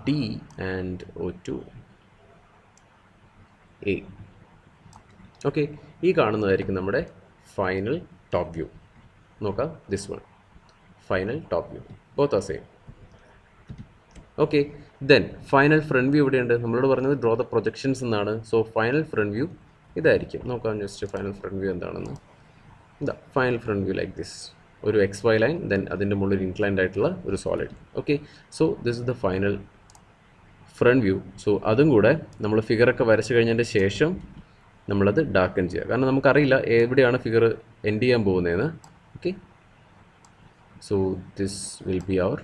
D and O to A. Okay, ഈ കാണുന്നതായിരിക്കും നമ്മുടെ ഫൈനൽ ടോപ്പ് വ്യൂ. നോക്കാം, this one final top view, both are same. Okay, then final front view ഇവിടെയുണ്ട്. നമ്മളോട് പറഞ്ഞത് ഡ്രോ ദ പ്രൊജക്ഷൻസ് എന്നാണ്. സോ ഫൈനൽ ഫ്രണ്ട് വ്യൂ ഇതായിരിക്കും. നോക്കാം ജസ്റ്റ് ഫൈനൽ ഫ്രണ്ട് വ്യൂ എന്താണെന്ന്. ഇതാ final front view like this. ഒരു XY ലൈൻ, ദെൻ അതിൻ്റെ മുകളിൽ ഇൻക്ലൈൻഡ് ആയിട്ടുള്ള ഒരു solid. Okay, so this is the final front view. So അതും കൂടെ നമ്മൾ ഫിഗറൊക്കെ വരച്ച് കഴിഞ്ഞതിൻ്റെ ശേഷം നമ്മളത് ഡാർക്കൻ ചെയ്യുക, കാരണം നമുക്കറിയില്ല എവിടെയാണ് ഫിഗർ എൻഡ് ചെയ്യാൻ പോകുന്നതെന്ന്. Okay, so this will be our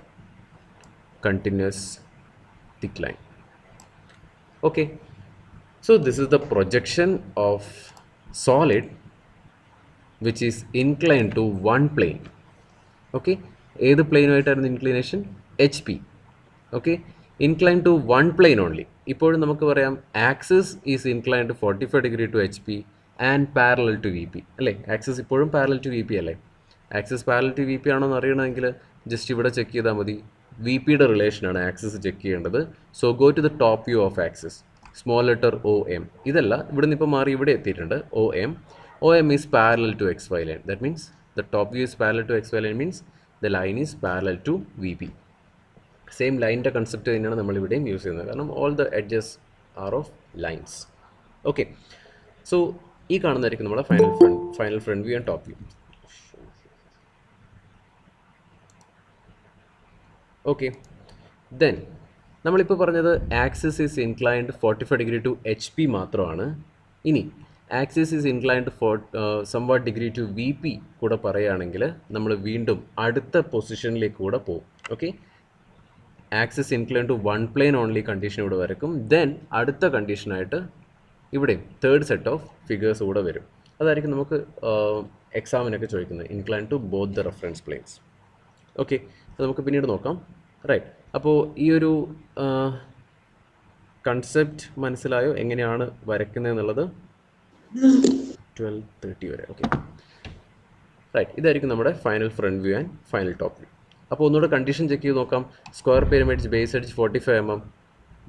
continuous thick line. Okay, so this is the projection of solid which is incline to one plane. Okay, ഏത് പ്ലെയിനുമായിട്ടായിരുന്നു inclination? HP. Okay, incline to one plane only. ഇപ്പോഴും നമുക്ക് പറയാം axis is incline to 45 degree to HP and parallel to VP അല്ലേ? Axis ഇപ്പോഴും parallel to VP അല്ലേ? Axis parallel to VP ആണോ എന്ന് അറിയണമെങ്കിൽ ജസ്റ്റ് ഇവിടെ ചെക്ക് ചെയ്താൽ മതി. VPയുടെ റിലേഷനാണ് ആക്സിസ് ചെക്ക് ചെയ്യേണ്ടത്. So go to the top view of axis, small letter OM. ഇതല്ല, ഇവിടെ നിന്ന് ഇപ്പോൾ മാറി ഇവിടെ എത്തിയിട്ടുണ്ട്. OM is parallel to XY line. That means the top view is parallel to XY line means the line is parallel to VP. Same ലൈനിൻ്റെ concept തന്നെയാണ് നമ്മളിവിടെയും യൂസ് ചെയ്യുന്നത്, കാരണം all the edges are of lines. Okay, so ഈ കാണുന്നതായിരിക്കും നമ്മുടെ final front view and top view. Okay, then നമ്മളിപ്പോൾ പറഞ്ഞത് axis is inclined 45 degree to HP മാത്രമാണ്. ഇനി axis is inclined somewhat degree to VP കൂടെ പറയുകയാണെങ്കിൽ നമ്മൾ വീണ്ടും അടുത്ത പൊസിഷനിലേക്ക് കൂടെ പോകും. Okay, axis incline to one plane only condition ഇവിടെ വരക്കും. ദെൻ അടുത്ത കണ്ടീഷനായിട്ട് ഇവിടെയും തേർഡ് സെറ്റ് ഓഫ് ഫിഗേഴ്സ് കൂടെ വരും. അതായിരിക്കും നമുക്ക് എക്സാമിനൊക്കെ ചോദിക്കുന്നത്, incline to both the reference planes. Okay, അത് നമുക്ക് പിന്നീട് നോക്കാം, റൈറ്റ്? അപ്പോൾ ഈ ഒരു കൺസെപ്റ്റ് മനസ്സിലായോ എങ്ങനെയാണ് വരയ്ക്കുന്നതെന്നുള്ളത്? 12:30 വരെ. Okay, right. ഇതായിരിക്കും നമ്മുടെ final front view and final top view. അപ്പോൾ ഒന്നുകൂടെ കണ്ടീഷൻ ചെക്ക് ചെയ്ത് നോക്കാം. Square pyramids base edge 45 mm.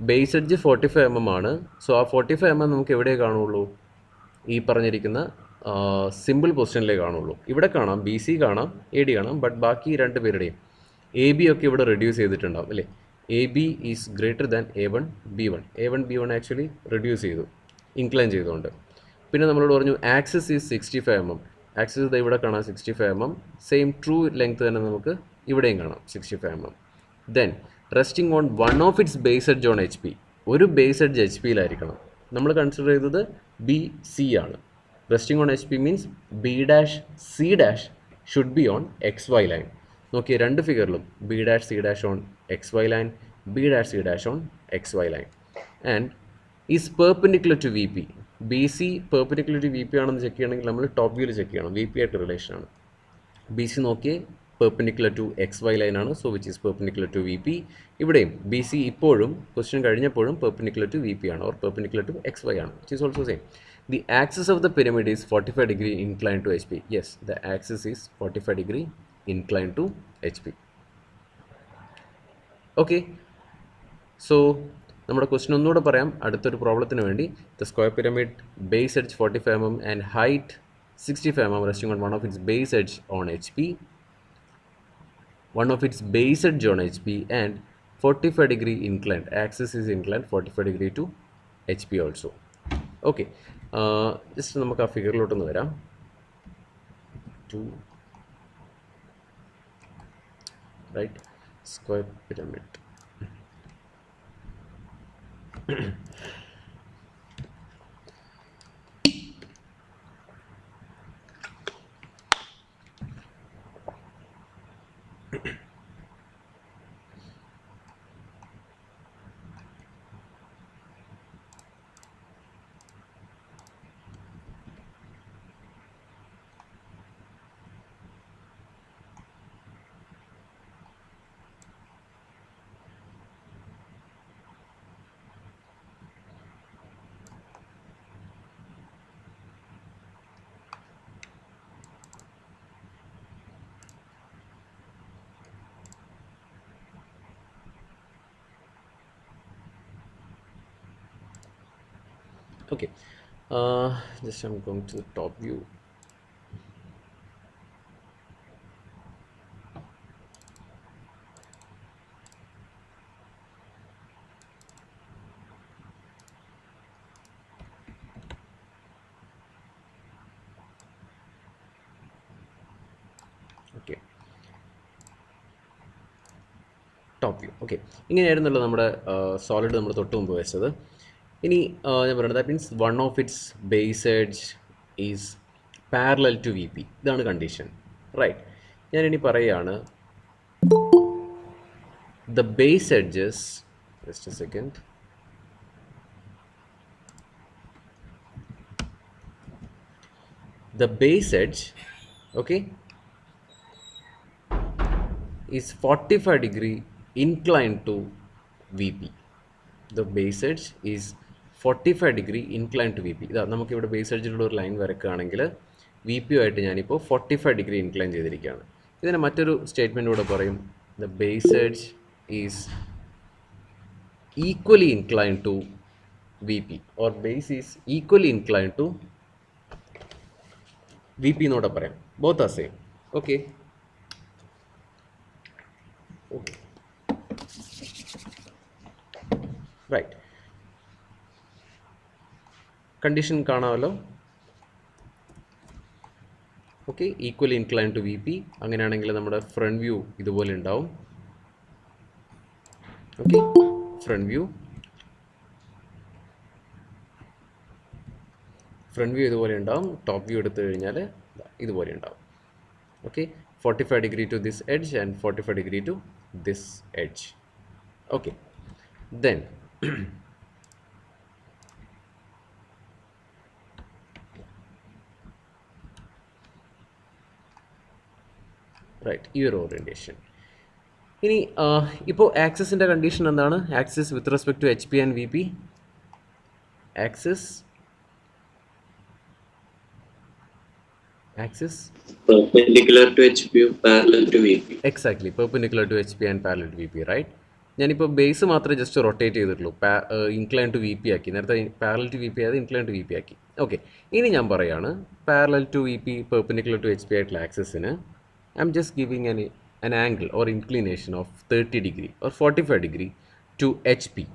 Base edge 45 mm ആണ്. സോ ആ 45 mm നമുക്ക് എവിടെ കാണുള്ളൂ? ഈ പറഞ്ഞിരിക്കുന്ന സിമ്പിൾ പൊസിഷനിലേ കാണുള്ളൂ. ഇവിടെ കാണാം BC കാണാം, AD കാണാം, ബട്ട് ബാക്കി രണ്ട് പേരുടെയും AB ഒക്കെ ഇവിടെ റെഡ്യൂസ് ചെയ്തിട്ടുണ്ടാവും അല്ലേ? AB is greater than A1 B1 actually reduce ചെയ്തു ഇൻക്ലൈൻ ചെയ്തുകൊണ്ട്. പിന്നെ നമ്മളോട് പറഞ്ഞു ആക്സിസ് ഈസ് 65 mm. ആക്സിസ് ഇവിടെ കാണാം 65 mm. സെയിം ട്രൂ ലെങ്ത് തന്നെ നമുക്ക് ഇവിടെയും കാണാം 65 mm. Then resting on one of its base edge on HP. ഒരു ബേസ് എഡ്ജ് HP-യിലായിരിക്കണം. നമ്മൾ കൺസിഡർ ചെയ്തത് BC ആണ്. Resting on HP means B', C' should be on XY line. നോക്കിയേ, രണ്ട് ഫിഗറിലും B', C' on XY line, B', C' on XY line. And is perpendicular to VP. BC perpendicular to VP ആണെന്ന് check ചെയ്യണമെങ്കിൽ നമ്മൾ top വ്യൂവിൽ check ചെയ്യണം. VP ആയിട്ട് റിലേഷനാണ്. BC നോക്കിയേ പെർപെൻഡിക്കുലർ ടു എക്സ് വൈ ലൈനാണ്, so which is perpendicular to V P. ഇവിടെയും ബി സി ഇപ്പോഴും ക്വസ്റ്റ്യൻ കഴിഞ്ഞപ്പോഴും പെർപെൻഡിക്കുലർ ടു വി പി ആണ്, or perpendicular to X Y ആണ്, which is also same. The axis of the pyramid is 45 degree incline to H P. Yes, the axis is 45 degree incline to H P. Okay, so നമ്മുടെ question ഒന്നുകൂടെ പറയാം അടുത്തൊരു പ്രോബ്ലത്തിന് വേണ്ടി. The square pyramid base edge 45 mm and height 65 mm resting on one of its base edge on HP, one of its base edge on HP and 45 degree inclined, axis is inclined 45 degree to HP also. Okay, just നമുക്ക് ആ ഫിഗറിലോട്ടൊന്ന് വരാം. 2 right, square pyramid. Okay, just I'm going to the top view. Okay, top view. Okay, ഇങ്ങനെയായിരുന്നല്ലോ നമ്മുടെ solid നമ്മൾ തൊട്ട് മുമ്പ് വെച്ചത്. ഇനി ഞാൻ പറയുന്നത് that means one of its base edge is parallel to V P. ഇതാണ് കണ്ടീഷൻ, റൈറ്റ്? ഞാനിനി പറയുകയാണ് the base edges, just a second, the base edge, okay, is 45 degree inclined to VP. The base edge is 45 degree inclined to VP. ഇതാ നമുക്കിവിടെ base എഡ്ജിലുള്ള ഒരു line വരക്കുകയാണെങ്കിൽ V P ആയിട്ട് ഞാനിപ്പോൾ 45 degree incline ചെയ്തിരിക്കുകയാണ്. ഇതിന് മറ്റൊരു സ്റ്റേറ്റ്മെൻറ്റ് കൂടെ പറയും, the base edge is equally incline to V P, or base is equally incline to V P എന്നോടെ പറയാം. Both are same. Okay, okay, right. Condition കാണാമല്ലോ. Okay, equally incline to V P. അങ്ങനെയാണെങ്കിൽ നമ്മുടെ front view ഇതുപോലെ ഉണ്ടാവും. Okay, front view ഇതുപോലെ ഉണ്ടാവും. Top view എടുത്തു കഴിഞ്ഞാൽ ഇതുപോലെ ഉണ്ടാവും. Okay, 45 degree to this edge and 45 degree to this edge. Okay, then right, your orientation. ഇനി ഇപ്പോൾ ആക്സിസിൻ്റെ കണ്ടീഷൻ എന്താണ്? Axis with respect to H P and V P. Axis perpendicular to HP, parallel to VP. Exactly, perpendicular to H P and parallel to V P, right? ഞാനിപ്പോൾ base മാത്രമേ just rotate ചെയ്തിട്ടുള്ളൂ, incline to V P ആക്കി. നേരത്തെ parallel to V P ആയത് incline to V P ആക്കി. Okay, ഇനി ഞാൻ പറയുകയാണ് parallel to V P perpendicular to H P ആയിട്ടുള്ള ആക്സിസിന് I am just giving an angle or inclination of 30 degree or 45 degree to HP.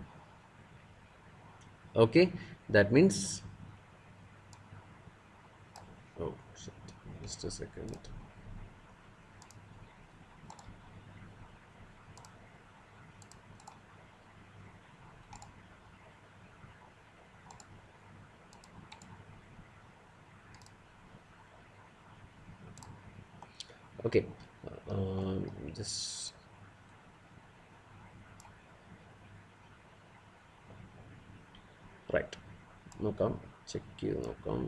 Okay, that means, oh shit, just a second. Okay, just right, നോക്കാം, check ചെയ്ത് നോക്കാം.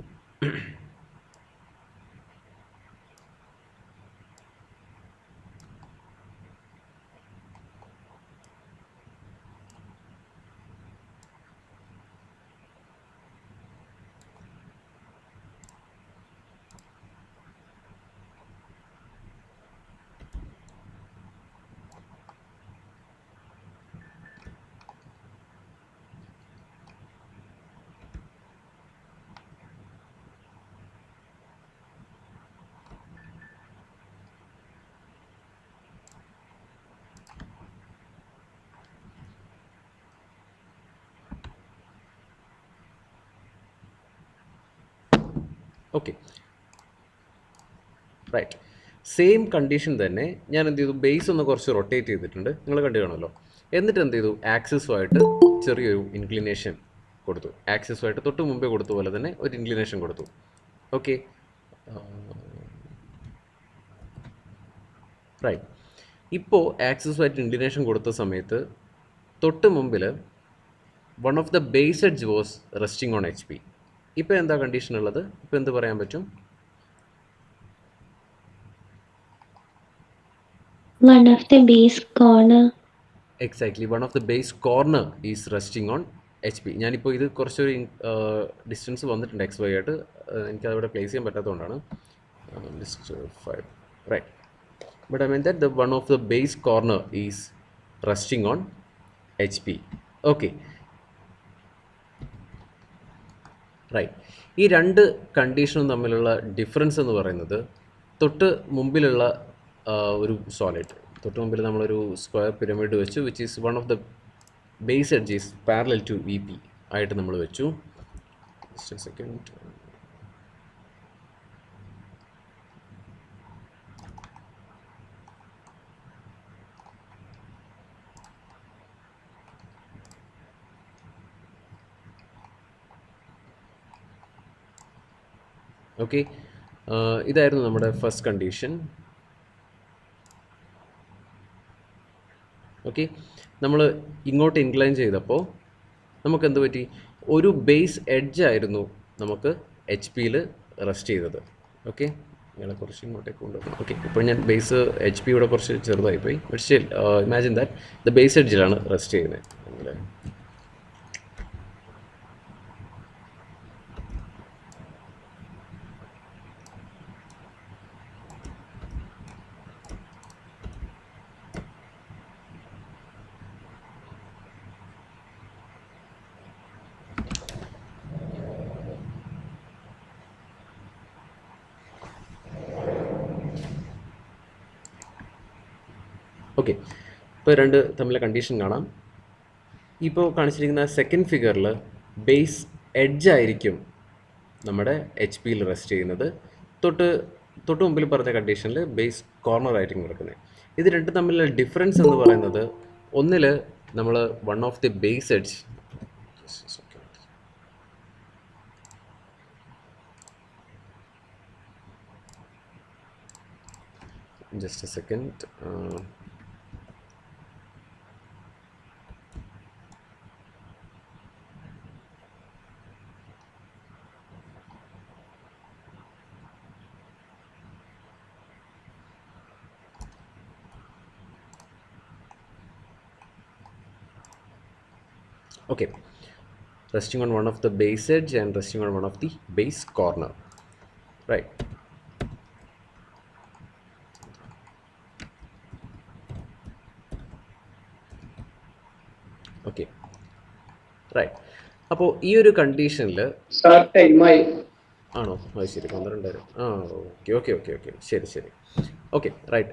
Okay, right. Same condition തന്നെ ഞാൻ എന്ത് ചെയ്തു, base ഒന്ന് കുറച്ച് rotate ചെയ്തിട്ടുണ്ട്, നിങ്ങൾ കണ്ടു കാണുമല്ലോ. എന്നിട്ട് എന്ത് ചെയ്തു, ആക്സിസുമായിട്ട് ചെറിയൊരു ഇൻക്ലിനേഷൻ കൊടുത്തു. ആക്സിസുമായിട്ട് തൊട്ട് മുമ്പേ കൊടുത്ത പോലെ തന്നെ ഒരു ഇൻക്ലിനേഷൻ കൊടുത്തു. Okay, right. ഇപ്പോൾ ആക്സിസുമായിട്ട് ഇൻക്ലിനേഷൻ കൊടുത്ത സമയത്ത് തൊട്ട് മുമ്പിൽ one of the base edge was resting on HP. ഇപ്പോൾ എന്താ കണ്ടീഷൻ ഉള്ളത്? ഇപ്പോൾ എന്ത് പറയാൻ പറ്റും? One of the base corner. Exactly, one of the base corner is resting on HP. ഞാനിപ്പോൾ ഇത് കുറച്ചൊരു ഡിസ്റ്റൻസ് വന്നിട്ടുണ്ട് XY ആയിട്ട്, എനിക്കതവിടെ പ്ലേസ് ചെയ്യാൻ പറ്റാത്തതുകൊണ്ടാണ്. List 5, right. But I mean that the one of the base corner is resting on HP. Okay, right. ഈ രണ്ട് കണ്ടീഷനും തമ്മിലുള്ള ഡിഫറൻസ് എന്ന് പറയുന്നത്, തൊട്ട് മുമ്പിലുള്ള ഒരു സോളിഡ്, തൊട്ട് മുമ്പിൽ നമ്മളൊരു സ്ക്വയർ പിരമിഡ് വെച്ചു, which is one of the base edge is parallel to VP ആയിട്ട് നമ്മൾ വെച്ചു. Just second. ഓക്കെ, ഇതായിരുന്നു നമ്മുടെ ഫസ്റ്റ് കണ്ടീഷൻ. ഓക്കെ, നമ്മൾ ഇങ്ങോട്ട് ഇൻക്ലൈൻ ചെയ്തപ്പോൾ നമുക്ക് എന്ത് പറ്റി, ഒരു ബേസ് എഡ്ജായിരുന്നു നമുക്ക് HP-യിൽ റെസ്റ്റ് ചെയ്തത്. ഓക്കെ, ഇങ്ങനെ കുറച്ച് ഇങ്ങോട്ടേക്ക് കൊണ്ടുവരണം. ഓക്കെ, ഇപ്പോൾ ഞാൻ ബേസ് HP ഇവിടെ കുറച്ച് ചെറുതായിപ്പോയി. But still imagine that the base എഡ്ജിലാണ് റെസ്റ്റ് ചെയ്യുന്നത്. അങ്ങനെ ഓക്കെ, ഇപ്പോൾ രണ്ട് തമ്മിലെ കണ്ടീഷൻ കാണാം. ഇപ്പോൾ കാണിച്ചിരിക്കുന്ന സെക്കൻഡ് ഫിഗറിൽ ബേസ് എഡ്ജായിരിക്കും നമ്മുടെ HP-യിൽ റെസ്റ്റ് ചെയ്യുന്നത്. തൊട്ട് മുമ്പിൽ പറഞ്ഞ കണ്ടീഷനിൽ ബേസ് കോർണർ ആയിരിക്കും കിടക്കുന്നത്. ഇത് രണ്ടും തമ്മിലുള്ള ഡിഫറൻസ് എന്ന് പറയുന്നത്, ഒന്നിൽ നമ്മൾ one of the base edge, just a second, okay, resting on one of the base edge and resting on one of the base corner, right? Okay, right. അപ്പോൾ ഈ ഒരു കണ്ടീഷനിൽ ആണോ? അത് ശരി, 12. ഓക്കെ ഓക്കെ ഓക്കെ ഓക്കെ, ശരി ശരി, okay, right.